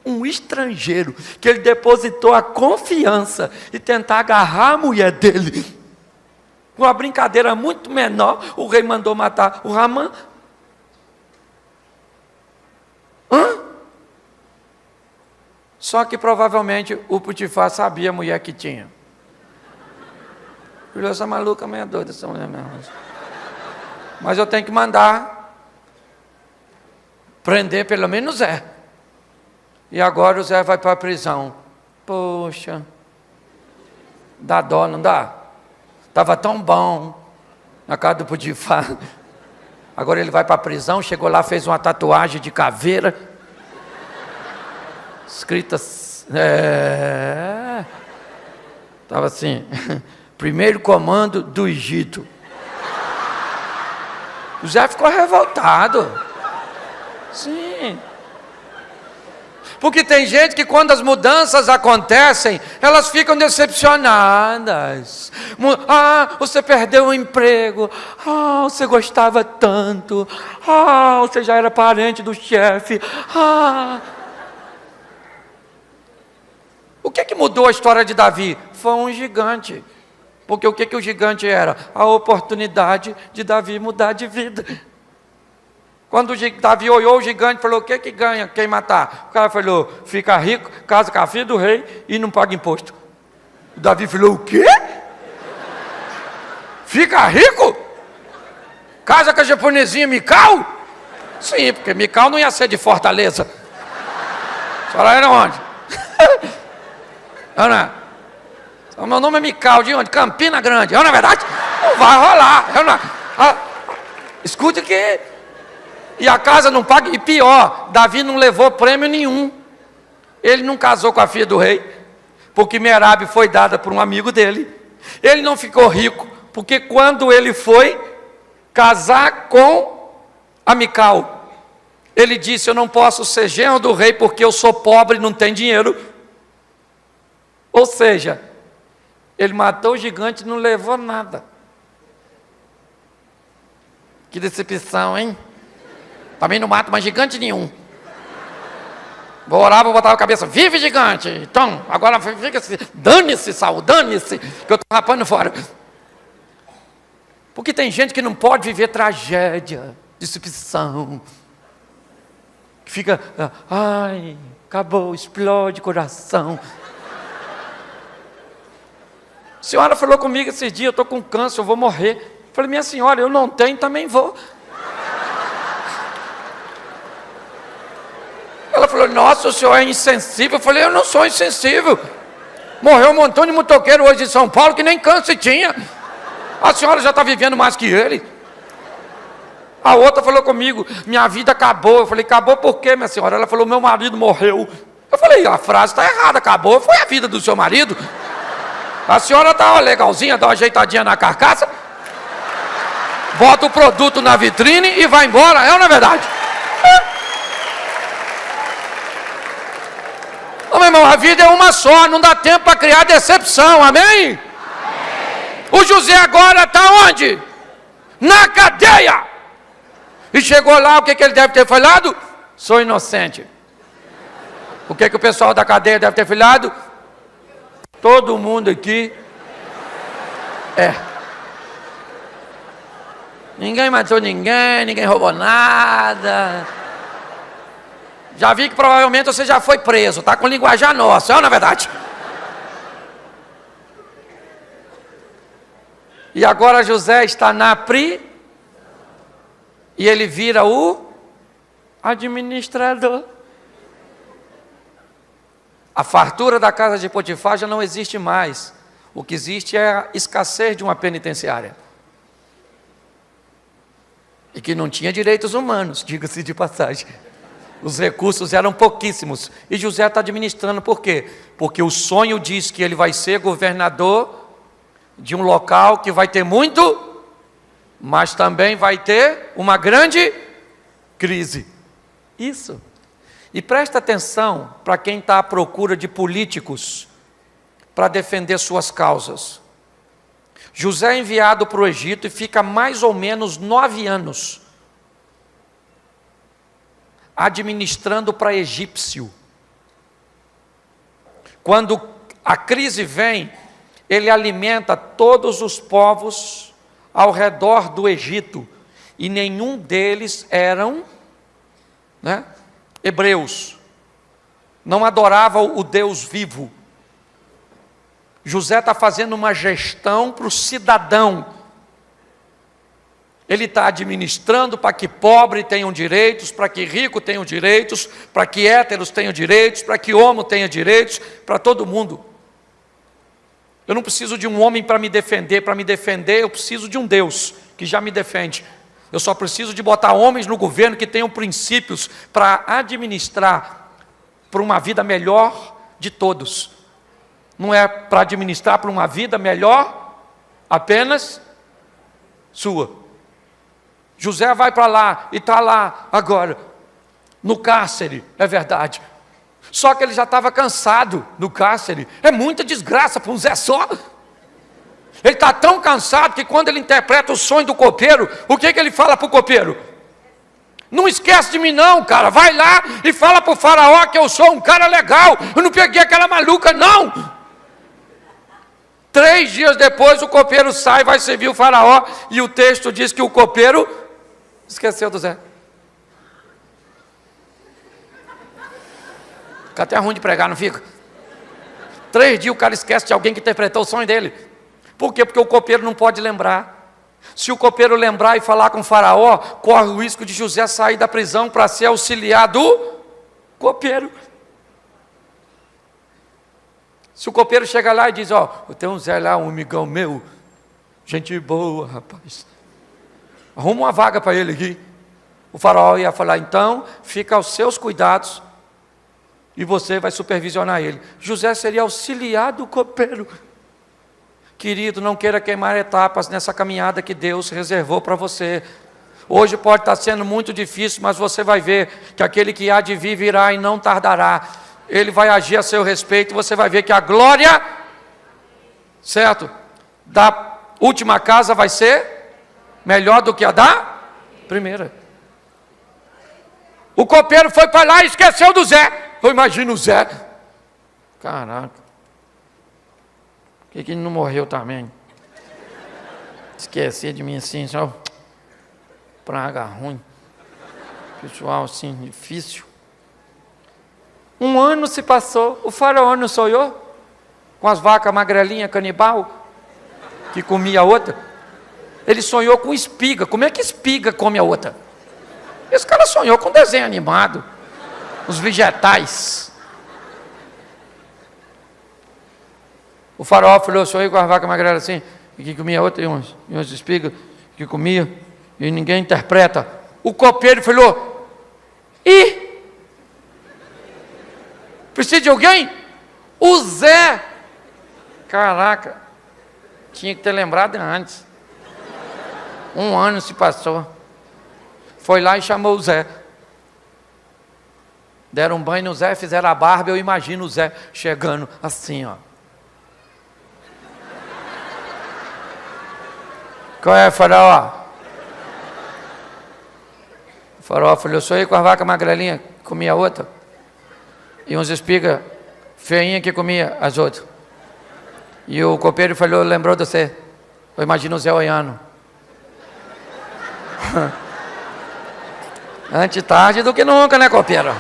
Um estrangeiro, que ele depositou a confiança e tentar agarrar a mulher dele. Com uma brincadeira muito menor, o rei mandou matar o Ramã. Só que provavelmente o Potifar sabia a mulher que tinha. Filho, essa maluca meio doida, essa mulher mesmo. Mas eu tenho que mandar prender pelo menos Zé. E agora o Zé vai para a prisão. Poxa, dá dó, não dá? Estava tão bom na casa do Potifar. Agora ele vai para a prisão, chegou lá, fez uma tatuagem de caveira. Escrita, estava assim, primeiro comando do Egito. O Zé ficou revoltado. Sim. Porque tem gente que quando as mudanças acontecem, elas ficam decepcionadas. Você perdeu o emprego. Você gostava tanto. Você já era parente do chefe. O que mudou a história de Davi? Foi um gigante. Porque o que o gigante era? A oportunidade de Davi mudar de vida. Quando Davi olhou o gigante, falou, o que ganha quem matar? O cara falou, fica rico, casa com a filha do rei e não paga imposto. O Davi falou, o quê? Fica rico? Casa com a japonesinha Mical? Sim, porque Mical não ia ser de Fortaleza. A senhora era onde? Ana, o meu nome é Mical, de onde? Campina Grande. Não é verdade? Não vai rolar. Escute que... E a casa não paga, e pior, Davi não levou prêmio nenhum. Ele não casou com a filha do rei, porque Merabe foi dada por um amigo dele. Ele não ficou rico, porque quando ele foi casar com a Mical, ele disse, eu não posso ser genro do rei, porque eu sou pobre e não tenho dinheiro. Ou seja, ele matou o gigante e não levou nada. Que decepção, hein? Também não mato mais gigante nenhum. Vou orar, vou botar a cabeça, vive gigante. Então, agora fica assim, dane-se, Saul, dane-se, que eu estou rapando fora. Porque tem gente que não pode viver tragédia, decepção. Que fica, acabou, explode coração. A senhora falou comigo esses dias, eu estou com câncer, eu vou morrer. Eu falei, minha senhora, eu não tenho, também vou. Ela falou, nossa, o senhor é insensível. Eu falei, eu não sou insensível. Morreu um montão de motoqueiro hoje em São Paulo que nem câncer tinha. A senhora já está vivendo mais que ele. A outra falou comigo, minha vida acabou. Eu falei, acabou por quê, minha senhora? Ela falou, meu marido morreu. Eu falei, a frase está errada, acabou, foi a vida do seu marido. A senhora está legalzinha, dá uma ajeitadinha na carcaça, bota o produto na vitrine e vai embora, é ou não é verdade? Meu irmão, a vida é uma só, não dá tempo para criar decepção, amém? Amém? O José agora está onde? Na cadeia! E chegou lá, o que ele deve ter falado? Sou inocente. O que o pessoal da cadeia deve ter falado? Todo mundo aqui é. Ninguém matou ninguém, ninguém roubou nada. Já vi que provavelmente você já foi preso, tá com linguajar nossa, é na verdade. E agora José está na e ele vira o administrador. A fartura da casa de Potifar já não existe mais. O que existe é a escassez de uma penitenciária. E que não tinha direitos humanos, diga-se de passagem. Os recursos eram pouquíssimos. E José está administrando, por quê? Porque o sonho diz que ele vai ser governador de um local que vai ter muito, mas também vai ter uma grande crise. Isso. E presta atenção para quem está à procura de políticos para defender suas causas. José é enviado para o Egito e fica mais ou menos 9 anos administrando para egípcio. Quando a crise vem, ele alimenta todos os povos ao redor do Egito, e nenhum deles eram, hebreus, não adoravam o Deus vivo. José está fazendo uma gestão para o cidadão. Ele está administrando para que pobre tenham direitos, para que rico tenham direitos, para que héteros tenham direitos, para que homo tenha direitos, para todo mundo. Eu não preciso de um homem para me defender eu preciso de um Deus que já me defende. Eu só preciso de botar homens no governo que tenham princípios para administrar para uma vida melhor de todos. Não é para administrar para uma vida melhor apenas sua. José vai para lá e está lá agora, no cárcere, é verdade. Só que ele já estava cansado no cárcere. É muita desgraça para um Zé só. Ele está tão cansado que quando ele interpreta o sonho do copeiro, o que ele fala para o copeiro? Não esquece de mim não, cara. Vai lá e fala para o faraó que eu sou um cara legal. Eu não peguei aquela maluca, não. 3 dias depois o copeiro sai, vai servir o faraó. E o texto diz que o copeiro esqueceu do Zé. Fica até ruim de pregar, não fica? 3 dias o cara esquece de alguém que interpretou o sonho dele. Por quê? Porque o copeiro não pode lembrar. Se o copeiro lembrar e falar com o faraó, corre o risco de José sair da prisão para ser auxiliar do copeiro. Se o copeiro chega lá e diz, eu tenho um Zé lá, um amigão meu, gente boa, rapaz, arruma uma vaga para ele aqui. O faraó ia falar, então, fica aos seus cuidados e você vai supervisionar ele. José seria auxiliar do copeiro. Querido, não queira queimar etapas nessa caminhada que Deus reservou para você. Hoje pode estar sendo muito difícil, mas você vai ver que aquele que há de vir virá e não tardará. Ele vai agir a seu respeito, você vai ver que a glória, certo, da última casa vai ser melhor do que a da primeira. O copeiro foi para lá e esqueceu do Zé. Eu imagino o Zé. Caraca. Por que ele não morreu também? Esquecer de mim assim, só praga ruim. Pessoal assim, difícil. 1 ano se passou, o faraó não sonhou? Com as vacas magrelinhas, canibal, que comia a outra? Ele sonhou com espiga. Como é que espiga come a outra? Esse cara sonhou com desenho animado, os vegetais. O faraó falou, sonhei com as vacas magrelas assim, e que comia outra, e umas espigas que comia, e ninguém interpreta. O copeiro falou, precisa de alguém? O Zé. Caraca, tinha que ter lembrado antes. 1 ano se passou. Foi lá e chamou o Zé. Deram um banho no Zé, fizeram a barba, eu imagino o Zé chegando assim, Qual é, faraó? O faraó falou, eu sonhei com a vaca magrelinha, comia a outra. E uns espigas feinhas que comia as outras. E o copeiro falou, lembrou de você. Eu imagino o Zé olhando. Antes tarde do que nunca, né, copeiro?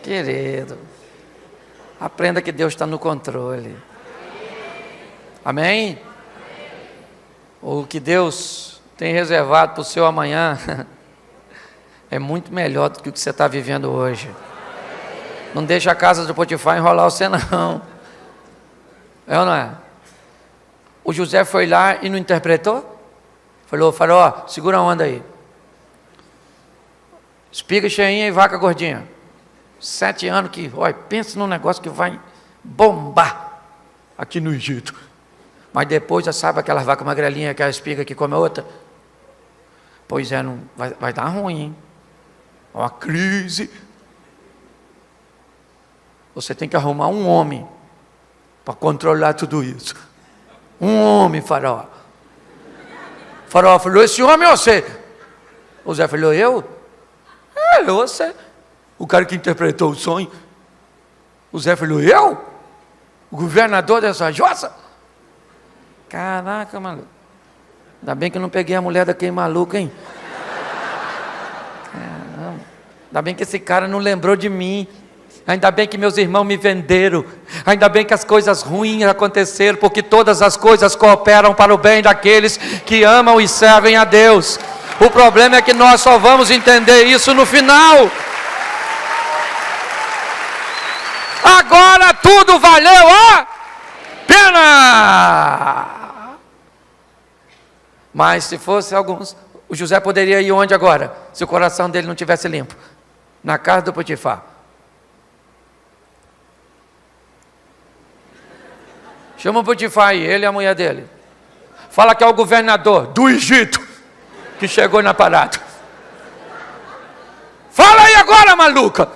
Querido, aprenda que Deus está no controle. Amém? O que Deus tem reservado para o seu amanhã é muito melhor do que o que você está vivendo hoje. Não deixa a casa do Potifar enrolar você não. É ou não é? O José foi lá e não interpretou? Falou, faraó, segura a onda aí. Espiga cheinha e vaca gordinha. 7 anos que, pensa num negócio que vai bombar aqui no Egito. Mas depois já sabe aquela vaca magrelinha, aquela espiga que come a outra? Pois é, não, vai dar ruim, hein? Uma crise. Você tem que arrumar um homem para controlar tudo isso. Um homem, faraó. O faraó falou, esse homem é você? O Zé falou, eu? É você. O cara que interpretou o sonho. O Zé falou, eu? O governador dessa jossa? Caraca, maluco. Ainda bem que eu não peguei a mulher daquele maluco, hein? Caramba. Ainda bem que esse cara não lembrou de mim. Ainda bem que meus irmãos me venderam. Ainda bem que as coisas ruins aconteceram, porque todas as coisas cooperam para o bem daqueles que amam e servem a Deus. O problema é que nós só vamos entender isso no final. Agora tudo valeu a pena. Mas se fosse alguns, o José poderia ir onde agora? Se o coração dele não tivesse limpo? Na casa do Potifar. Chama o Potifar aí, ele e a mulher dele. Fala que é o governador do Egito que chegou na parada. Fala aí agora, maluca.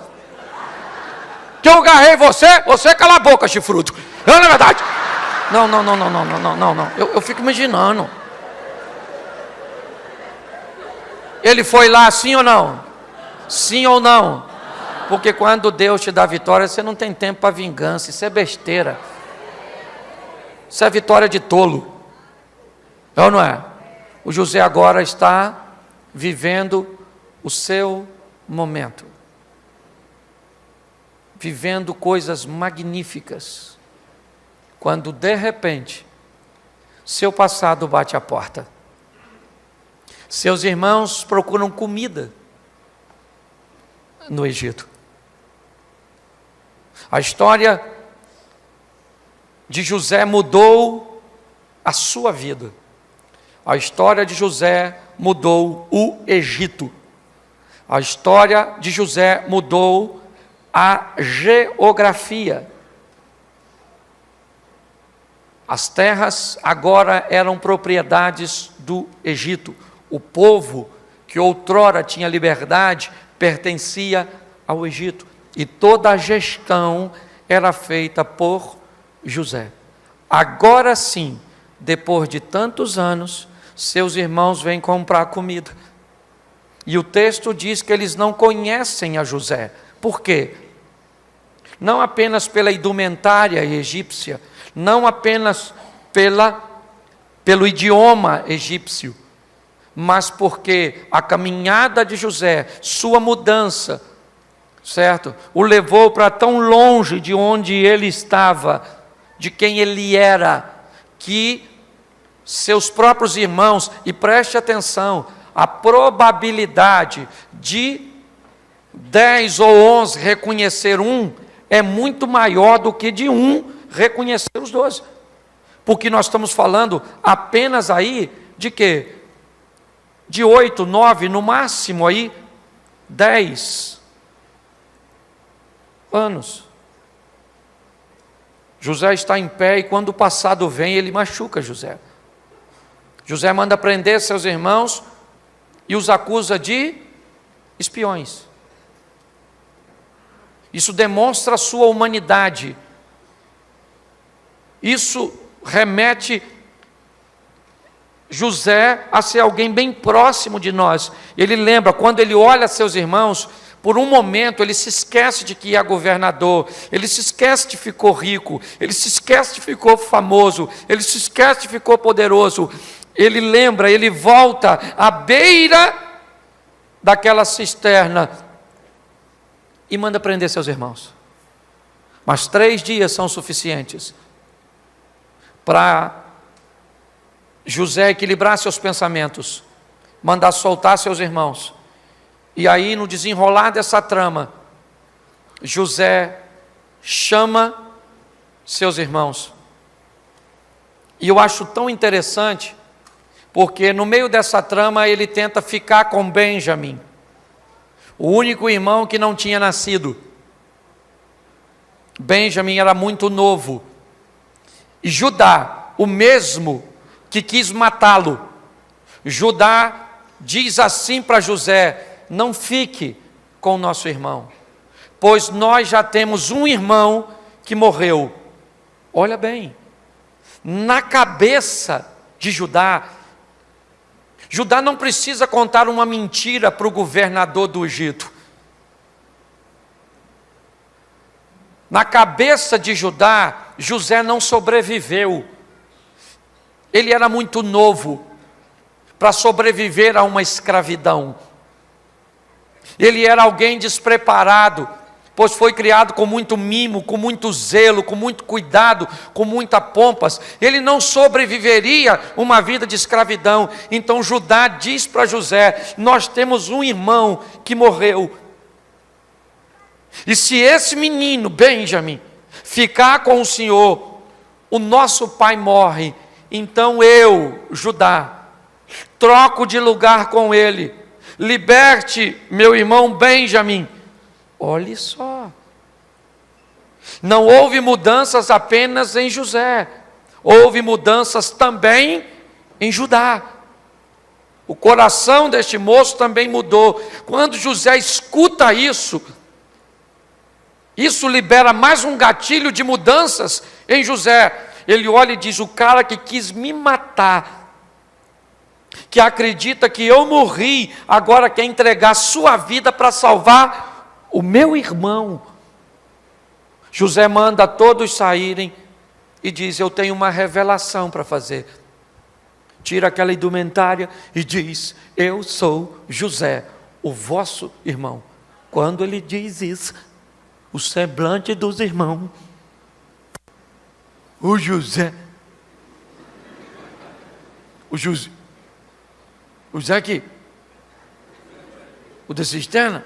Que eu agarrei você cala a boca, chifrudo. Não é verdade? Não. Eu fico imaginando. Ele foi lá sim ou não? Sim ou não? Porque quando Deus te dá vitória, você não tem tempo para vingança. Isso é besteira. Isso é vitória de tolo. É ou não é? O José agora está vivendo o seu momento. Vivendo coisas magníficas. Quando de repente, seu passado bate a porta. Seus irmãos procuram comida no Egito. A história de José mudou a sua vida. A história de José mudou o Egito. A história de José mudou a geografia. As terras agora eram propriedades do Egito. O povo que outrora tinha liberdade pertencia ao Egito. E toda a gestão era feita por José. Agora sim, depois de tantos anos, seus irmãos vêm comprar comida. E o texto diz que eles não conhecem a José. Por quê? Não apenas pela indumentária egípcia, não apenas pelo idioma egípcio, mas porque a caminhada de José, sua mudança, certo? O levou para tão longe de onde ele estava, de quem ele era, que seus próprios irmãos, e preste atenção, a probabilidade de 10 ou 11 reconhecer um é muito maior do que de um reconhecer os 12. Porque nós estamos falando apenas aí de quê? De 8, 9, no máximo aí, 10 anos. José está em pé e quando o passado vem, ele machuca José. José manda prender seus irmãos e os acusa de espiões. Isso demonstra a sua humanidade. Isso remete José a ser alguém bem próximo de nós. Ele lembra, quando ele olha seus irmãos, por um momento ele se esquece de que é governador, ele se esquece de que ficou rico, ele se esquece de que ficou famoso, ele se esquece de que ficou poderoso. Ele lembra, ele volta à beira daquela cisterna e manda prender seus irmãos. Mas 3 dias são suficientes para José equilibrar seus pensamentos, mandar soltar seus irmãos. E aí, no desenrolar dessa trama, José chama seus irmãos. E eu acho tão interessante, porque no meio dessa trama ele tenta ficar com Benjamim, o único irmão que não tinha nascido. Benjamim era muito novo. E Judá, o mesmo que quis matá-lo. Judá diz assim para José: não fique com o nosso irmão, pois nós já temos um irmão que morreu. Olha bem, na cabeça de Judá, Judá não precisa contar uma mentira para o governador do Egito. Na cabeça de Judá, José não sobreviveu. Ele era muito novo para sobreviver a uma escravidão. Ele era alguém despreparado, pois foi criado com muito mimo, com muito zelo, com muito cuidado, com muita pompas. Ele não sobreviveria uma vida de escravidão. Então Judá diz para José: nós temos um irmão que morreu. E se esse menino, Benjamim, ficar com o Senhor, o nosso pai morre. Então eu, Judá, troco de lugar com ele. Liberte meu irmão Benjamim. Olhe só. Não houve mudanças apenas em José. Houve mudanças também em Judá. O coração deste moço também mudou. Quando José escuta isso libera mais um gatilho de mudanças em José. Ele olha e diz: o cara que quis me matar, que acredita que eu morri, agora quer entregar sua vida para salvar o meu irmão. José manda todos saírem e diz: eu tenho uma revelação para fazer. Tira aquela indumentária e diz: eu sou José, o vosso irmão. Quando ele diz isso, o semblante dos irmãos, o José aqui, o da cisterna,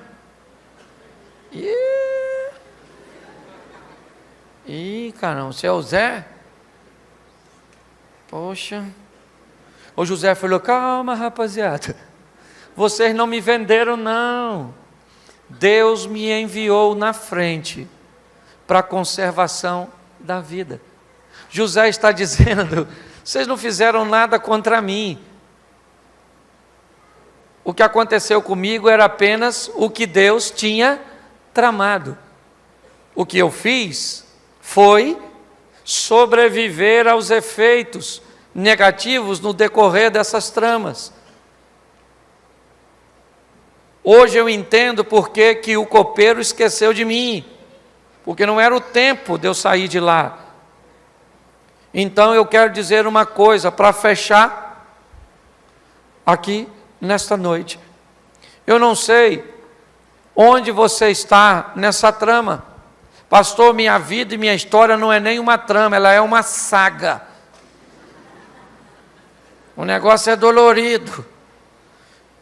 caramba, você é o Zé? Poxa. O José falou: calma, rapaziada, vocês não me venderam não. Deus me enviou na frente para a conservação da vida. José está dizendo: vocês não fizeram nada contra mim. O que aconteceu comigo era apenas o que Deus tinha tramado. O que eu fiz foi sobreviver aos efeitos negativos no decorrer dessas tramas. Hoje eu entendo por que o copeiro esqueceu de mim, porque não era o tempo de eu sair de lá. Então eu quero dizer uma coisa para fechar aqui nesta noite. Eu não sei onde você está nessa trama. Pastor, minha vida e minha história não é nem uma trama, ela é uma saga. O negócio é dolorido.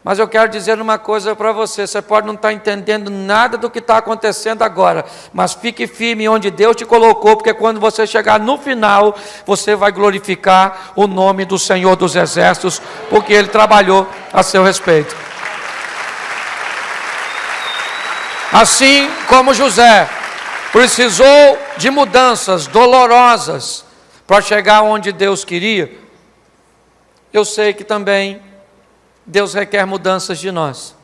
Mas eu quero dizer uma coisa para você: você pode não estar entendendo nada do que está acontecendo agora, mas fique firme onde Deus te colocou, porque quando você chegar no final, você vai glorificar o nome do Senhor dos Exércitos, porque Ele trabalhou a seu respeito. Assim como José precisou de mudanças dolorosas para chegar onde Deus queria, eu sei que também Deus requer mudanças de nós.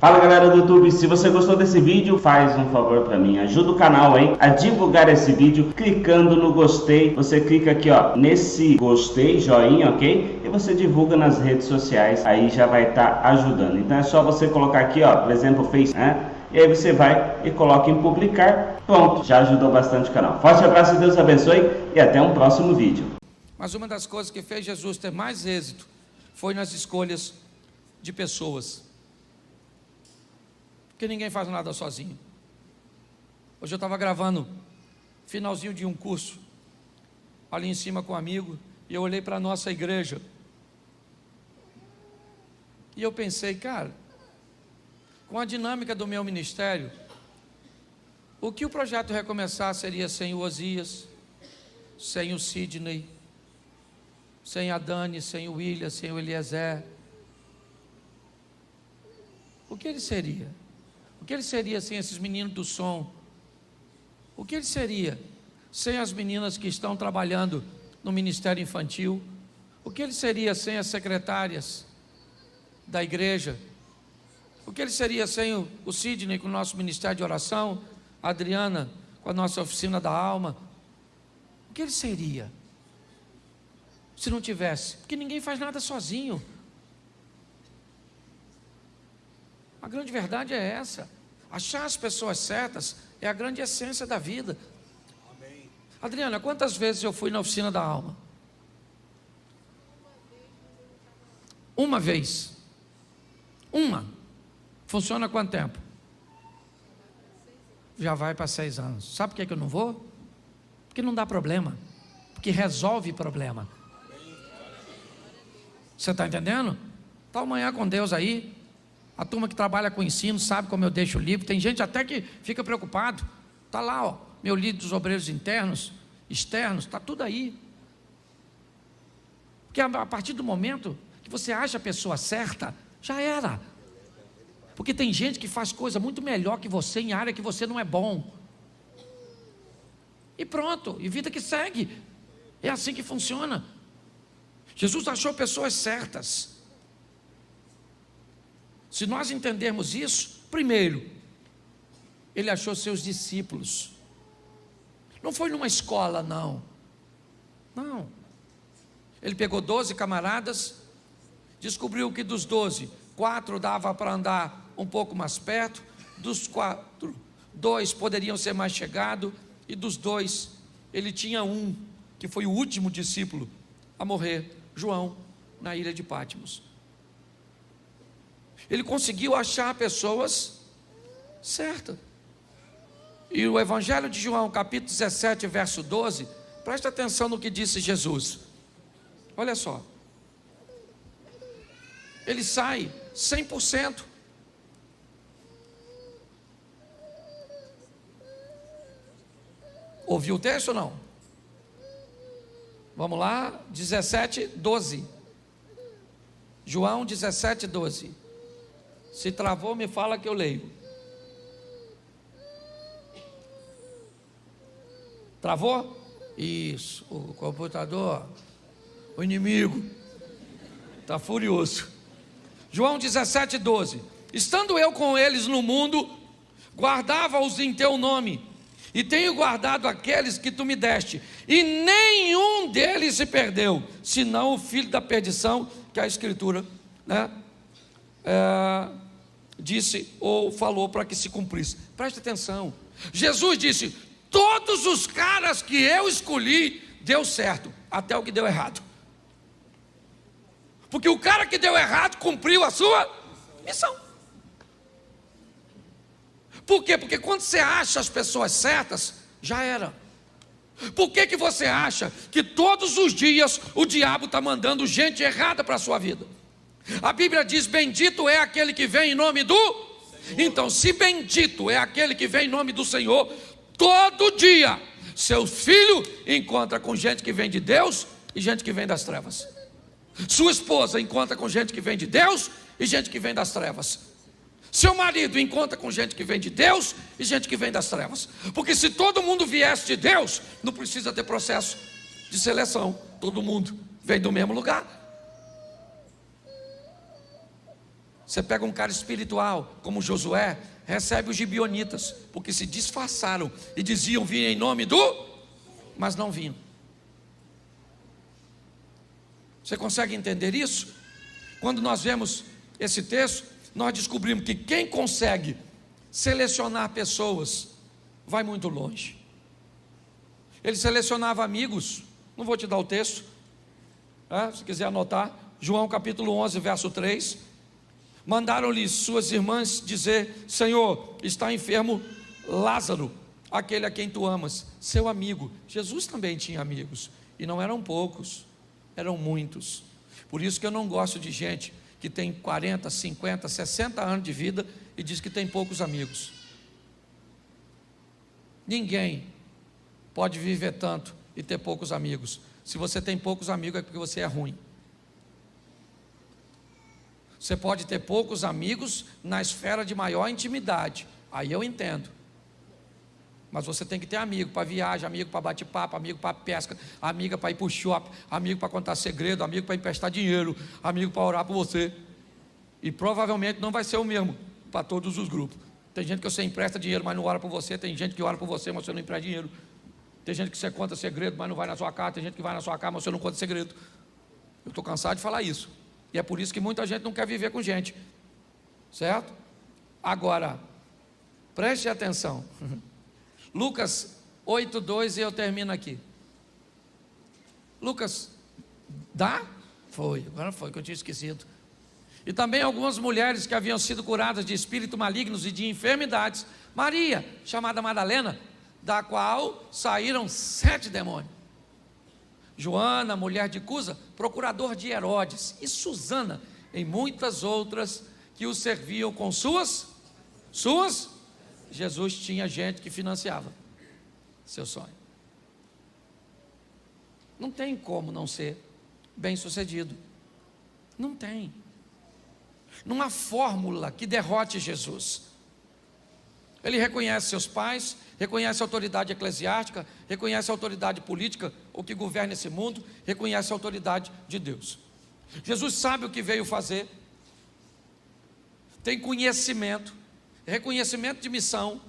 Fala galera do YouTube, se você gostou desse vídeo, faz um favor para mim, ajuda o canal aí a divulgar esse vídeo clicando no gostei. Você clica aqui ó, nesse gostei, joinha, ok? E você divulga nas redes sociais, aí já vai estar ajudando. Então é só você colocar aqui ó, por exemplo, Face, né? E aí você vai e coloca em publicar, pronto, já ajudou bastante o canal. Forte abraço, Deus abençoe e até um próximo vídeo. Mas uma das coisas que fez Jesus ter mais êxito foi nas escolhas de pessoas. Porque ninguém faz nada sozinho. Hoje eu estava gravando finalzinho de um curso ali em cima com um amigo, e eu olhei para a nossa igreja e eu pensei, cara, com a dinâmica do meu ministério, o que o projeto Recomeçar seria sem o Osias, sem o Sidney, sem a Dani, sem o William, sem o Eliezer? O que ele seria? O que ele seria sem esses meninos do som? O que ele seria sem as meninas que estão trabalhando no Ministério Infantil? O que ele seria sem as secretárias da igreja? O que ele seria sem o Sidney com o nosso ministério de oração, a Adriana com a nossa oficina da alma? O que ele seria se não tivesse? Porque ninguém faz nada sozinho. A grande verdade é essa. Achar as pessoas certas é a grande essência da vida. Amém. Adriana, quantas vezes eu fui na oficina da alma? Uma vez. Uma. Funciona há quanto tempo? Já vai para 6 anos. Sabe por que eu não vou? Porque não dá problema. Porque resolve problema. Você está entendendo? Está amanhã com Deus aí. A turma que trabalha com ensino sabe como eu deixo o livro. Tem gente até que fica preocupado. Está lá, ó, meu livro dos obreiros internos, externos, está tudo aí. Porque a partir do momento que você acha a pessoa certa, já era. Porque tem gente que faz coisa muito melhor que você em área que você não é bom. E pronto, e vida que segue. É assim que funciona. Jesus achou pessoas certas. Se nós entendermos isso, primeiro, ele achou seus discípulos. Não foi numa escola, não. Não. Ele pegou 12 camaradas, descobriu que dos 12, 4 dava para andar um pouco mais perto, dos 4, 2 poderiam ser mais chegados, e dos 2, ele tinha um, que foi o último discípulo a morrer, João, na ilha de Patmos. Ele conseguiu achar pessoas certas. E o Evangelho de João, capítulo 17, verso 12, presta atenção no que disse Jesus. Olha só. Ele sai 100%. Ouviu o texto ou não? Vamos lá, 17, 12. João 17, 12. Se travou, me fala que eu leio. Travou? Isso, o computador, o inimigo, está furioso. João 17, 12. Estando eu com eles no mundo, guardava-os em teu nome, e tenho guardado aqueles que tu me deste, e nenhum deles se perdeu, senão o filho da perdição, que a Escritura, né, disse ou falou para que se cumprisse. Preste atenção. Jesus disse: todos os caras que eu escolhi deu certo, até o que deu errado. Porque o cara que deu errado cumpriu a sua missão. Por quê? Porque quando você acha as pessoas certas, já era. Por que você acha que todos os dias o diabo está mandando gente errada para a sua vida? A Bíblia diz: bendito é aquele que vem em nome do Senhor. Então, se bendito é aquele que vem em nome do Senhor, todo dia seu filho encontra com gente que vem de Deus e gente que vem das trevas. Sua esposa encontra com gente que vem de Deus e gente que vem das trevas. Seu marido encontra com gente que vem de Deus e gente que vem das trevas. Porque se todo mundo viesse de Deus, não precisa ter processo de seleção. Todo mundo vem do mesmo lugar. Você pega um cara espiritual como Josué, recebe os gibeonitas, porque se disfarçaram e diziam vir em nome do, mas não vinham. Você consegue entender isso? Quando nós vemos esse texto, nós descobrimos que quem consegue selecionar pessoas vai muito longe. Ele selecionava amigos. Não vou te dar o texto, se quiser anotar. João capítulo 11, verso 3. Mandaram-lhe suas irmãs dizer: Senhor, está enfermo Lázaro, aquele a quem tu amas, seu amigo. Jesus também tinha amigos, e não eram poucos, eram muitos. Por isso que eu não gosto de gente que tem 40, 50, 60 anos de vida e diz que tem poucos amigos. Ninguém pode viver tanto e ter poucos amigos. Se você tem poucos amigos é porque você é ruim. Você pode ter poucos amigos na esfera de maior intimidade, aí eu entendo. Mas você tem que ter amigo para viagem, amigo para bate-papo, amigo para pesca, amiga para ir para o shopping, amigo para contar segredo, amigo para emprestar dinheiro, amigo para orar por você. E provavelmente não vai ser o mesmo para todos os grupos. Tem gente que você empresta dinheiro, mas não ora por você. Tem gente que ora por você, mas você não empresta dinheiro. Tem gente que você conta segredo, mas não vai na sua casa. Tem gente que vai na sua casa, mas você não conta segredo. Eu estou cansado de falar isso. E é por isso que muita gente não quer viver com gente. Certo? Agora, preste atenção. Lucas 8:2 e eu termino aqui. Lucas, dá? Foi, agora foi, que eu tinha esquecido. E também algumas mulheres que haviam sido curadas de espíritos malignos e de enfermidades. Maria, chamada Madalena, da qual saíram 7 demônios. Joana, mulher de Cusa, procurador de Herodes. E Susana, e muitas outras que o serviam com suas. Jesus tinha gente que financiava seu sonho. Não tem como não ser bem sucedido. Não tem. Não há fórmula que derrote Jesus. Ele reconhece seus pais, reconhece a autoridade eclesiástica, reconhece a autoridade política, o que governa esse mundo, reconhece a autoridade de Deus. Jesus sabe o que veio fazer, tem conhecimento, reconhecimento de missão,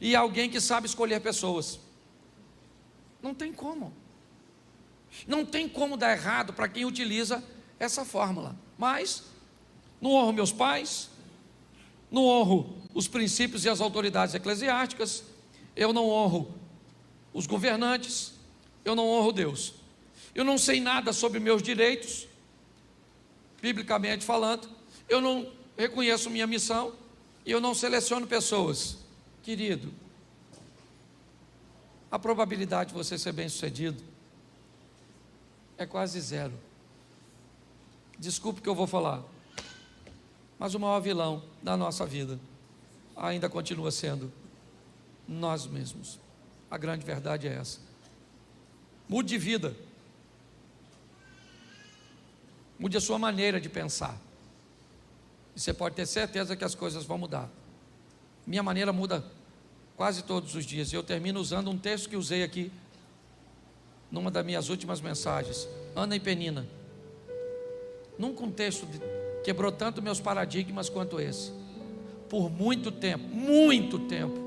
e é alguém que sabe escolher pessoas. Não tem como. Não tem como dar errado para quem utiliza essa fórmula. Mas não honro meus pais, não honro os princípios e as autoridades eclesiásticas, eu não honro os governantes, eu não honro Deus. Eu não sei nada sobre meus direitos, biblicamente falando, eu não reconheço minha missão e eu não seleciono pessoas. Querido, a probabilidade de você ser bem-sucedido é quase zero. Desculpe o que eu vou falar, mas o maior vilão da nossa vida ainda continua sendo nós mesmos. A grande verdade é essa. Mude de vida. Mude a sua maneira de pensar. E você pode ter certeza que as coisas vão mudar. Minha maneira muda quase todos os dias. E eu termino usando um texto que usei aqui numa das minhas últimas mensagens. Ana e Penina. Nunca um texto quebrou tanto meus paradigmas quanto esse. Por muito tempo,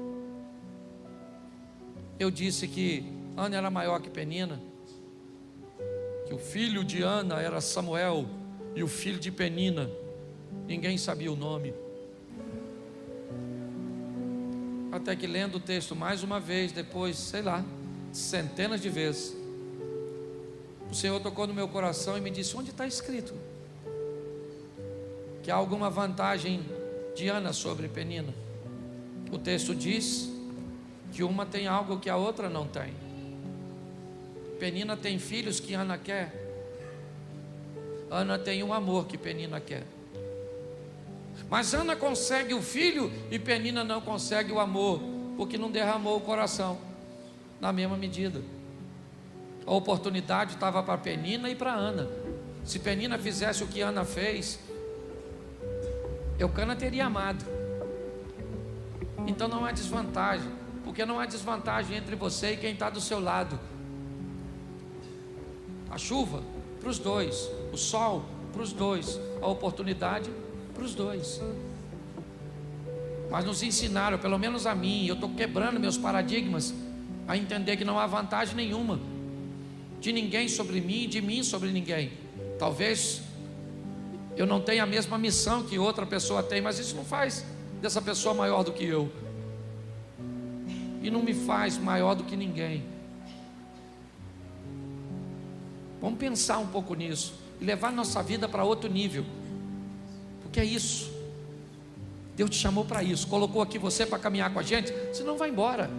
eu disse que Ana era maior que Penina, que o filho de Ana era Samuel e o filho de Penina ninguém sabia o nome. Até que, lendo o texto mais uma vez, depois, sei lá, centenas de vezes, o Senhor tocou no meu coração e me disse: onde está escrito que há alguma vantagem de Ana sobre Penina? O texto diz que uma tem algo que a outra não tem. Penina tem filhos que Ana quer. Ana tem um amor que Penina quer. Mas Ana consegue o filho e Penina não consegue o amor, porque não derramou o coração na mesma medida. A oportunidade estava para Penina e para Ana. Se Penina fizesse o que Ana fez, Eucana teria amado. Então não há desvantagem, porque não há desvantagem entre você e quem está do seu lado. A chuva para os dois, o sol para os dois, a oportunidade para os dois. Mas nos ensinaram, pelo menos a mim, eu estou quebrando meus paradigmas, a entender que não há vantagem nenhuma de ninguém sobre mim e de mim sobre ninguém. Talvez eu não tenha a mesma missão que outra pessoa tem, mas isso não faz dessa pessoa maior do que eu, e não me faz maior do que ninguém. Vamos pensar um pouco nisso e levar nossa vida para outro nível, porque é isso. Deus te chamou para isso, colocou aqui você para caminhar com a gente. Você não vai embora,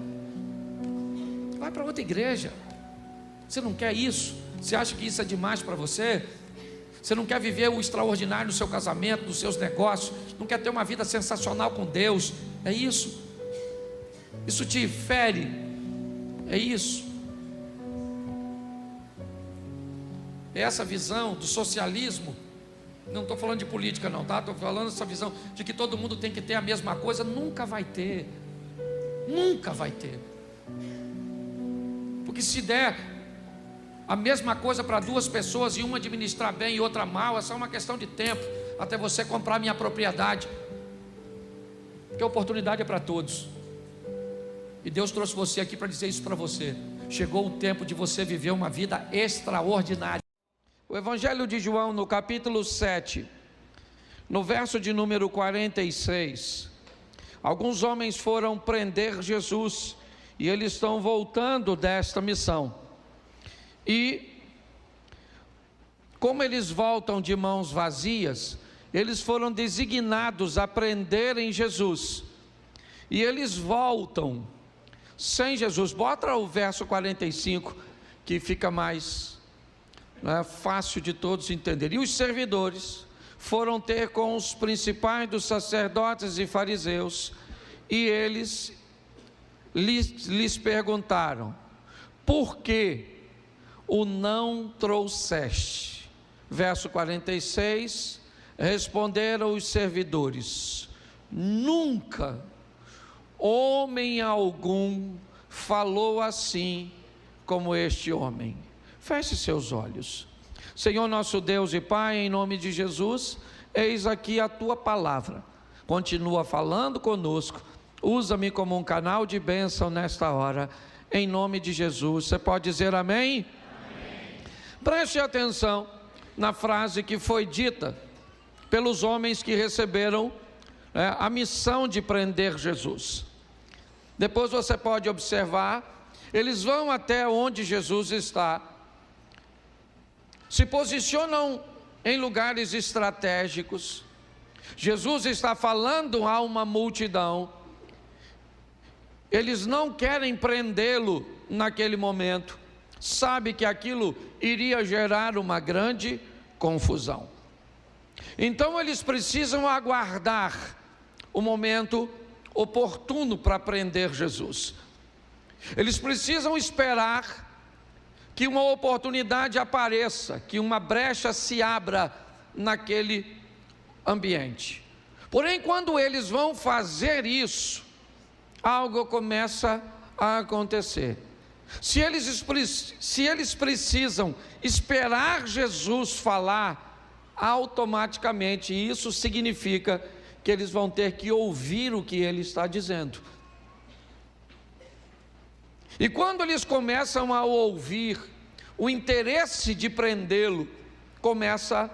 vai para outra igreja. Você não quer isso? Você acha que isso é demais para você? Você não quer viver o extraordinário no seu casamento, nos seus negócios? Não quer ter uma vida sensacional com Deus? É isso? Isso te fere? É isso? É essa visão do socialismo? Não estou falando de política não, tá? Estou falando dessa visão de que todo mundo tem que ter a mesma coisa. Nunca vai ter. Nunca vai ter. Porque se der a mesma coisa para duas pessoas e uma administrar bem e outra mal, é só uma questão de tempo até você comprar minha propriedade. porque a oportunidade é para todos. E Deus trouxe você aqui para dizer isso para você. Chegou o tempo de você viver uma vida extraordinária. O Evangelho de João, no capítulo 7, no verso de número 46, alguns homens foram prender Jesus, e eles estão voltando desta missão. E como eles voltam de mãos vazias, eles foram designados a prenderem Jesus, e eles voltam sem Jesus. Bota o verso 45, que fica mais fácil de todos entenderem. E os servidores foram ter com os principais dos sacerdotes e fariseus, e eles lhes perguntaram: por que o não trouxeste? Verso 46, responderam os servidores: nunca homem algum falou assim como este homem. Feche seus olhos. Senhor nosso Deus e Pai, em nome de Jesus, eis aqui a tua palavra. Continua falando conosco. Usa-me como um canal de bênção nesta hora, em nome de Jesus. Você pode dizer amém? Amém. Preste atenção na frase que foi dita pelos homens que receberam a missão de prender Jesus. Depois você pode observar, eles vão até onde Jesus está, se posicionam em lugares estratégicos. Jesus está falando a uma multidão. Eles não querem prendê-lo naquele momento, sabe que aquilo iria gerar uma grande confusão. Então eles precisam aguardar o momento oportuno para prender Jesus. Eles precisam esperar que uma oportunidade apareça, que uma brecha se abra naquele ambiente. Porém, quando eles vão fazer isso, algo começa a acontecer. Se eles precisam esperar Jesus falar, automaticamente isso significa que eles vão ter que ouvir o que ele está dizendo. E quando eles começam a ouvir, o interesse de prendê-lo começa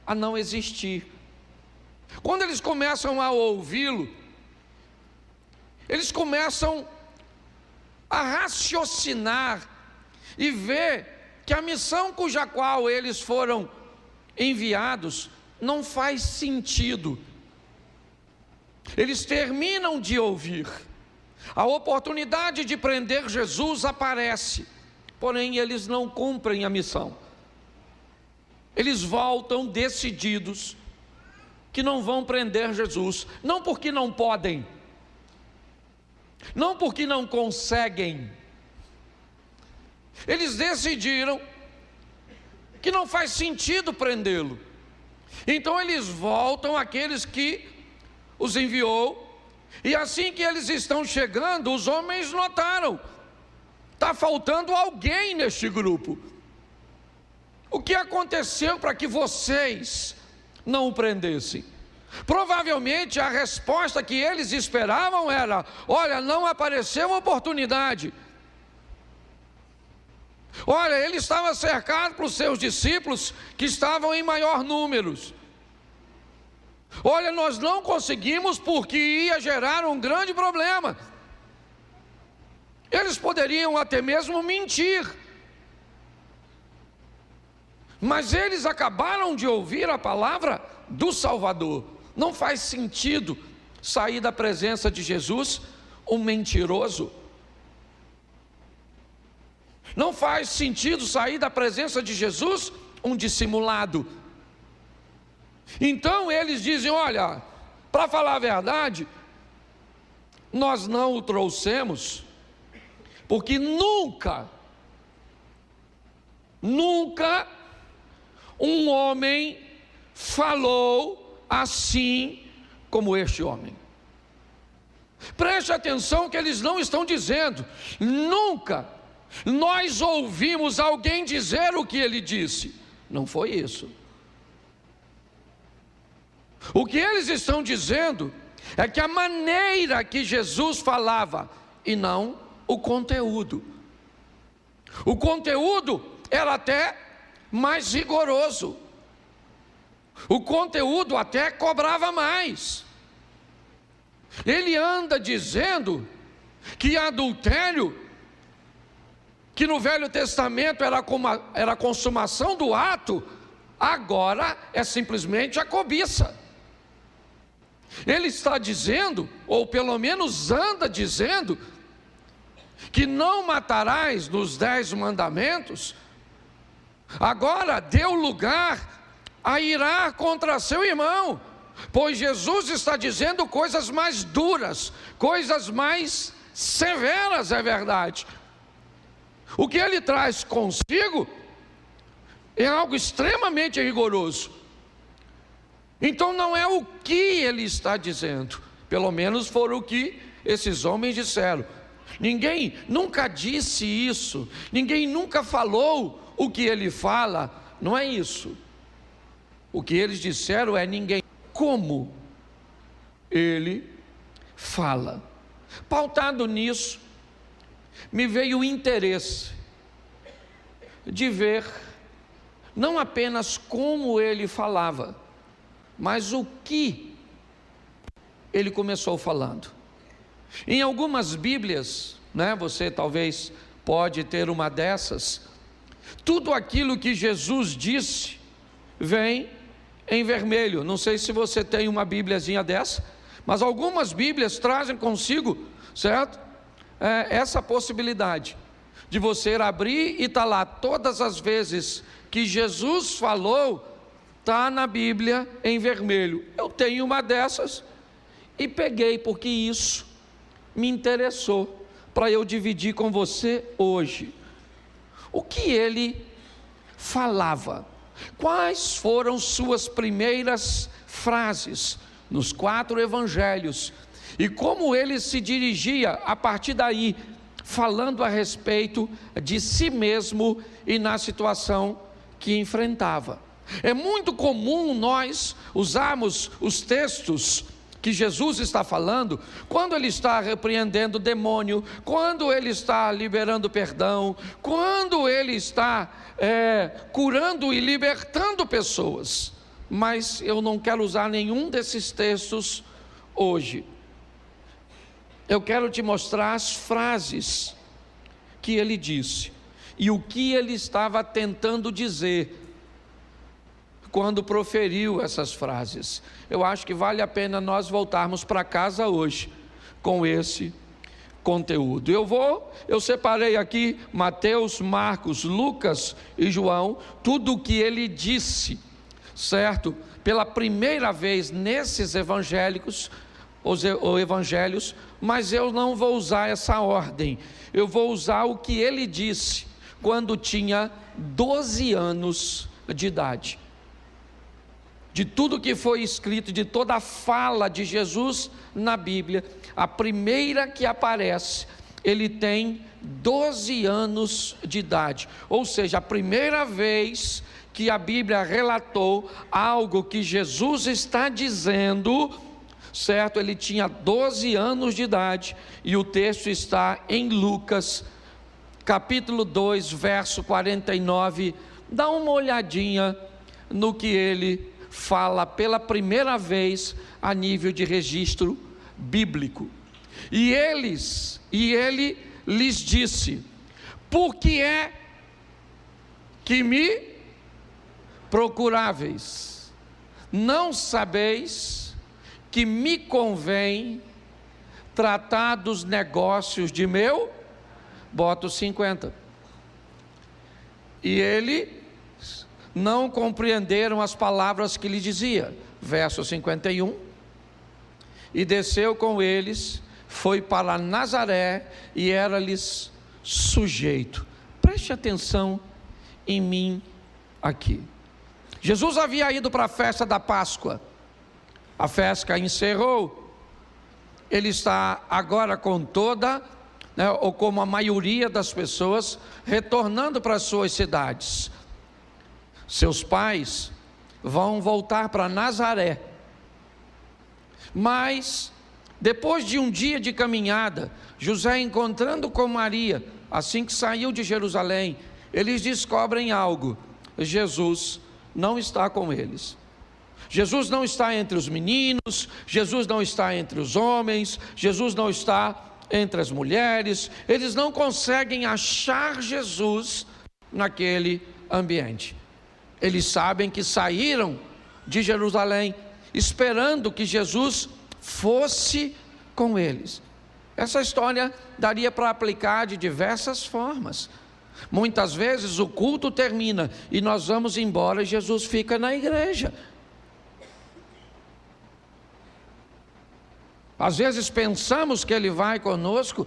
a não existir. Quando eles começam a ouvi-lo, eles começam a raciocinar e ver que a missão cuja qual eles foram enviados não faz sentido. Eles terminam de ouvir, a oportunidade de prender Jesus aparece, porém eles não cumprem a missão. Eles voltam decididos que não vão prender Jesus, não porque não podem, não porque não conseguem. Eles decidiram que não faz sentido prendê-lo. Então eles voltam àqueles que os enviou, e assim que eles estão chegando, os homens notaram: está faltando alguém neste grupo. O que aconteceu para que vocês não o prendessem? Provavelmente a resposta que eles esperavam era: olha, não apareceu oportunidade. Olha, ele estava cercado por seus discípulos que estavam em maior números. Olha, nós não conseguimos porque ia gerar um grande problema. Eles poderiam até mesmo mentir, mas eles acabaram de ouvir a palavra do Salvador. Não faz sentido sair da presença de Jesus um mentiroso. Não faz sentido sair da presença de Jesus um dissimulado. Então eles dizem: olha, para falar a verdade, nós não o trouxemos, porque nunca um homem falou assim como este homem. Preste atenção que eles não estão dizendo: nunca nós ouvimos alguém dizer o que ele disse. Não foi isso. O que eles estão dizendo é que a maneira que Jesus falava, e não o conteúdo. O conteúdo era até mais rigoroso. O conteúdo até cobrava mais. Ele anda dizendo que adultério, que no Velho Testamento era a consumação do ato, agora é simplesmente a cobiça. Ele está dizendo, ou pelo menos anda dizendo, que não matarás nos 10 mandamentos, agora deu lugar a irar contra seu irmão, pois Jesus está dizendo coisas mais duras, coisas mais severas, é verdade. O que ele traz consigo é algo extremamente rigoroso. Então não é o que ele está dizendo, pelo menos foi o que esses homens disseram. Ninguém nunca disse isso, ninguém nunca falou o que ele fala, não é isso. O que eles disseram é ninguém como ele fala. Pautado nisso, me veio o interesse de ver não apenas como ele falava, mas o que ele começou falando. Em algumas Bíblias, você talvez pode ter uma dessas, tudo aquilo que Jesus disse vem em vermelho. Não sei se você tem uma Bíbliazinha dessa, mas algumas Bíblias trazem consigo, certo? Essa possibilidade de você abrir e está lá todas as vezes que Jesus falou, está na Bíblia em vermelho. Eu tenho uma dessas e peguei porque isso me interessou para eu dividir com você hoje. O que ele falava? Quais foram suas primeiras frases nos 4 evangelhos? E como ele se dirigia a partir daí, falando a respeito de si mesmo e na situação que enfrentava. É muito comum nós usarmos os textos que Jesus está falando, quando ele está repreendendo o demônio, quando ele está liberando perdão, quando ele está curando e libertando pessoas. Mas eu não quero usar nenhum desses textos hoje. Eu quero te mostrar as frases que ele disse e o que ele estava tentando dizer quando proferiu essas frases. Eu acho que vale a pena nós voltarmos para casa hoje com esse conteúdo. Eu separei aqui Mateus, Marcos, Lucas e João, tudo o que ele disse, certo? Pela primeira vez nesses evangelhos, mas eu não vou usar essa ordem. Eu vou usar o que ele disse quando tinha 12 anos de idade. De tudo que foi escrito, de toda a fala de Jesus na Bíblia, a primeira que aparece, ele tem 12 anos de idade. Ou seja, a primeira vez que a Bíblia relatou algo que Jesus está dizendo, certo? Ele tinha 12 anos de idade, e o texto está em Lucas, capítulo 2, verso 49. Dá uma olhadinha no que ele fala pela primeira vez a nível de registro bíblico. E ele lhes disse: por que é que me procuráveis? Não sabeis que me convém tratar dos negócios de meu, boto 50. E ele não compreenderam as palavras que lhe dizia, verso 51, e desceu com eles, foi para Nazaré, e era-lhes sujeito. Preste atenção em mim aqui. Jesus havia ido para a festa da Páscoa, a festa encerrou, ele está agora com toda, ou como a maioria das pessoas, retornando para as suas cidades. Seus pais vão voltar para Nazaré, mas Depois de um dia de caminhada, José, encontrando com Maria, assim que saiu de Jerusalém, eles descobrem algo: Jesus não está com eles. Jesus não está entre os meninos, Jesus não está entre os homens, Jesus não está entre as mulheres. Eles não conseguem achar Jesus naquele ambiente. Eles sabem que saíram de Jerusalém esperando que Jesus fosse com eles. Essa história daria para aplicar de diversas formas. Muitas vezes o culto termina e nós vamos embora e Jesus fica na igreja. Às vezes pensamos que Ele vai conosco,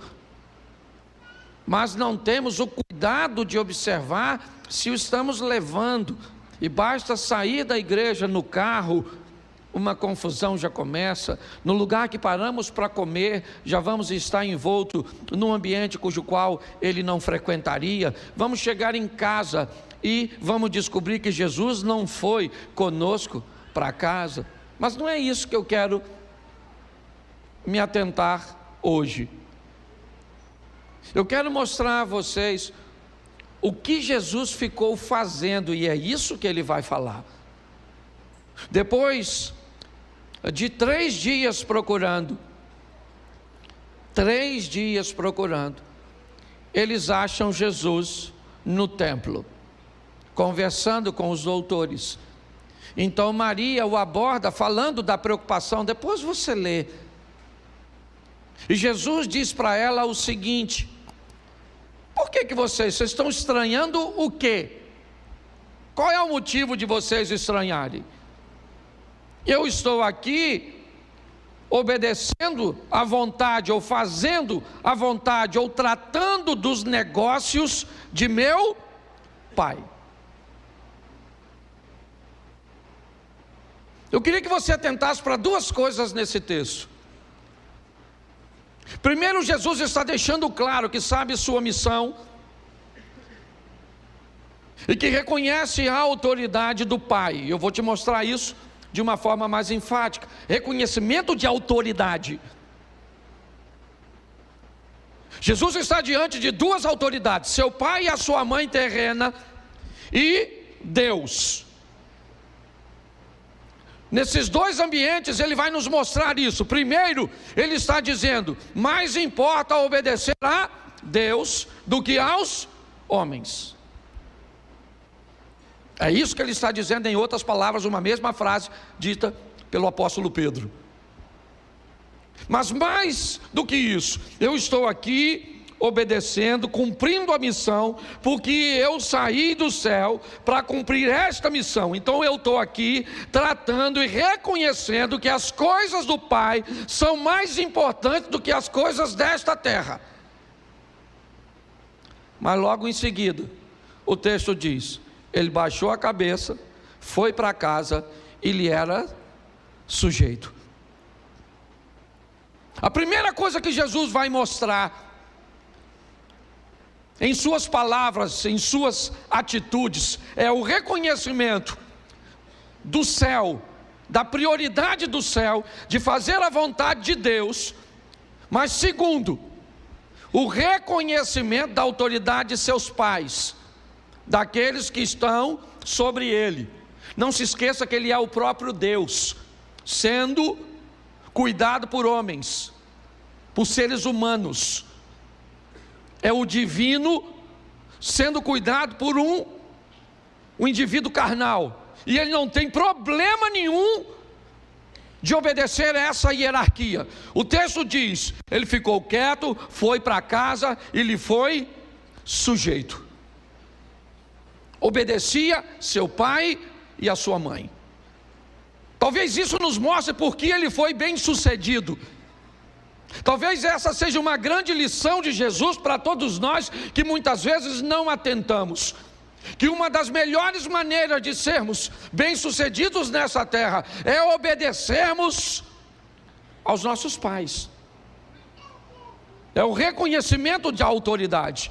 mas não temos o cuidado de observar se o estamos levando. E basta sair da igreja no carro, uma confusão já começa. No lugar que paramos para comer, já vamos estar envolto num ambiente cujo qual Ele não frequentaria. Vamos chegar em casa e vamos descobrir que Jesus não foi conosco para casa. Mas não é isso que eu quero me atentar hoje. Eu quero mostrar a vocês o que Jesus ficou fazendo, e é isso que Ele vai falar. Depois de 3 dias procurando, eles acham Jesus no templo, conversando com os doutores. Então Maria o aborda, falando da preocupação. Depois você lê. E Jesus diz para ela o seguinte: por que vocês estão estranhando o quê? Qual é o motivo de vocês estranharem? Eu estou aqui obedecendo à vontade, ou fazendo a vontade, ou tratando dos negócios de meu Pai. Eu queria que você atentasse para 2 coisas nesse texto. Primeiro, Jesus está deixando claro que sabe sua missão e que reconhece a autoridade do Pai. Eu vou te mostrar isso de uma forma mais enfática. Reconhecimento de autoridade. Jesus está diante de 2 autoridades: seu pai e a sua mãe terrena, e Deus. Nesses 2 ambientes Ele vai nos mostrar isso. Primeiro, Ele está dizendo: mais importa obedecer a Deus do que aos homens. É isso que Ele está dizendo, em outras palavras, uma mesma frase dita pelo apóstolo Pedro. Mas mais do que isso, eu estou aqui obedecendo, cumprindo a missão, porque eu saí do céu para cumprir esta missão. Então eu estou aqui tratando e reconhecendo que as coisas do Pai são mais importantes do que as coisas desta terra. Mas logo em seguida, o texto diz: Ele baixou a cabeça, foi para casa e lhe era sujeito. A primeira coisa que Jesus vai mostrar em suas palavras, em suas atitudes, é o reconhecimento do céu, da prioridade do céu, de fazer a vontade de Deus. Mas segundo, o reconhecimento da autoridade de seus pais, daqueles que estão sobre ele. Não se esqueça que ele é o próprio Deus, sendo cuidado por homens, por seres humanos. É o divino sendo cuidado por um indivíduo carnal, e ele não tem problema nenhum de obedecer a essa hierarquia. O texto diz: ele ficou quieto, foi para casa e lhe foi sujeito. Obedecia seu pai e a sua mãe. Talvez isso nos mostre porque ele foi bem sucedido. Talvez essa seja uma grande lição de Jesus para todos nós, que muitas vezes não atentamos. Que uma das melhores maneiras de sermos bem-sucedidos nessa terra é obedecermos aos nossos pais. É o reconhecimento de autoridade.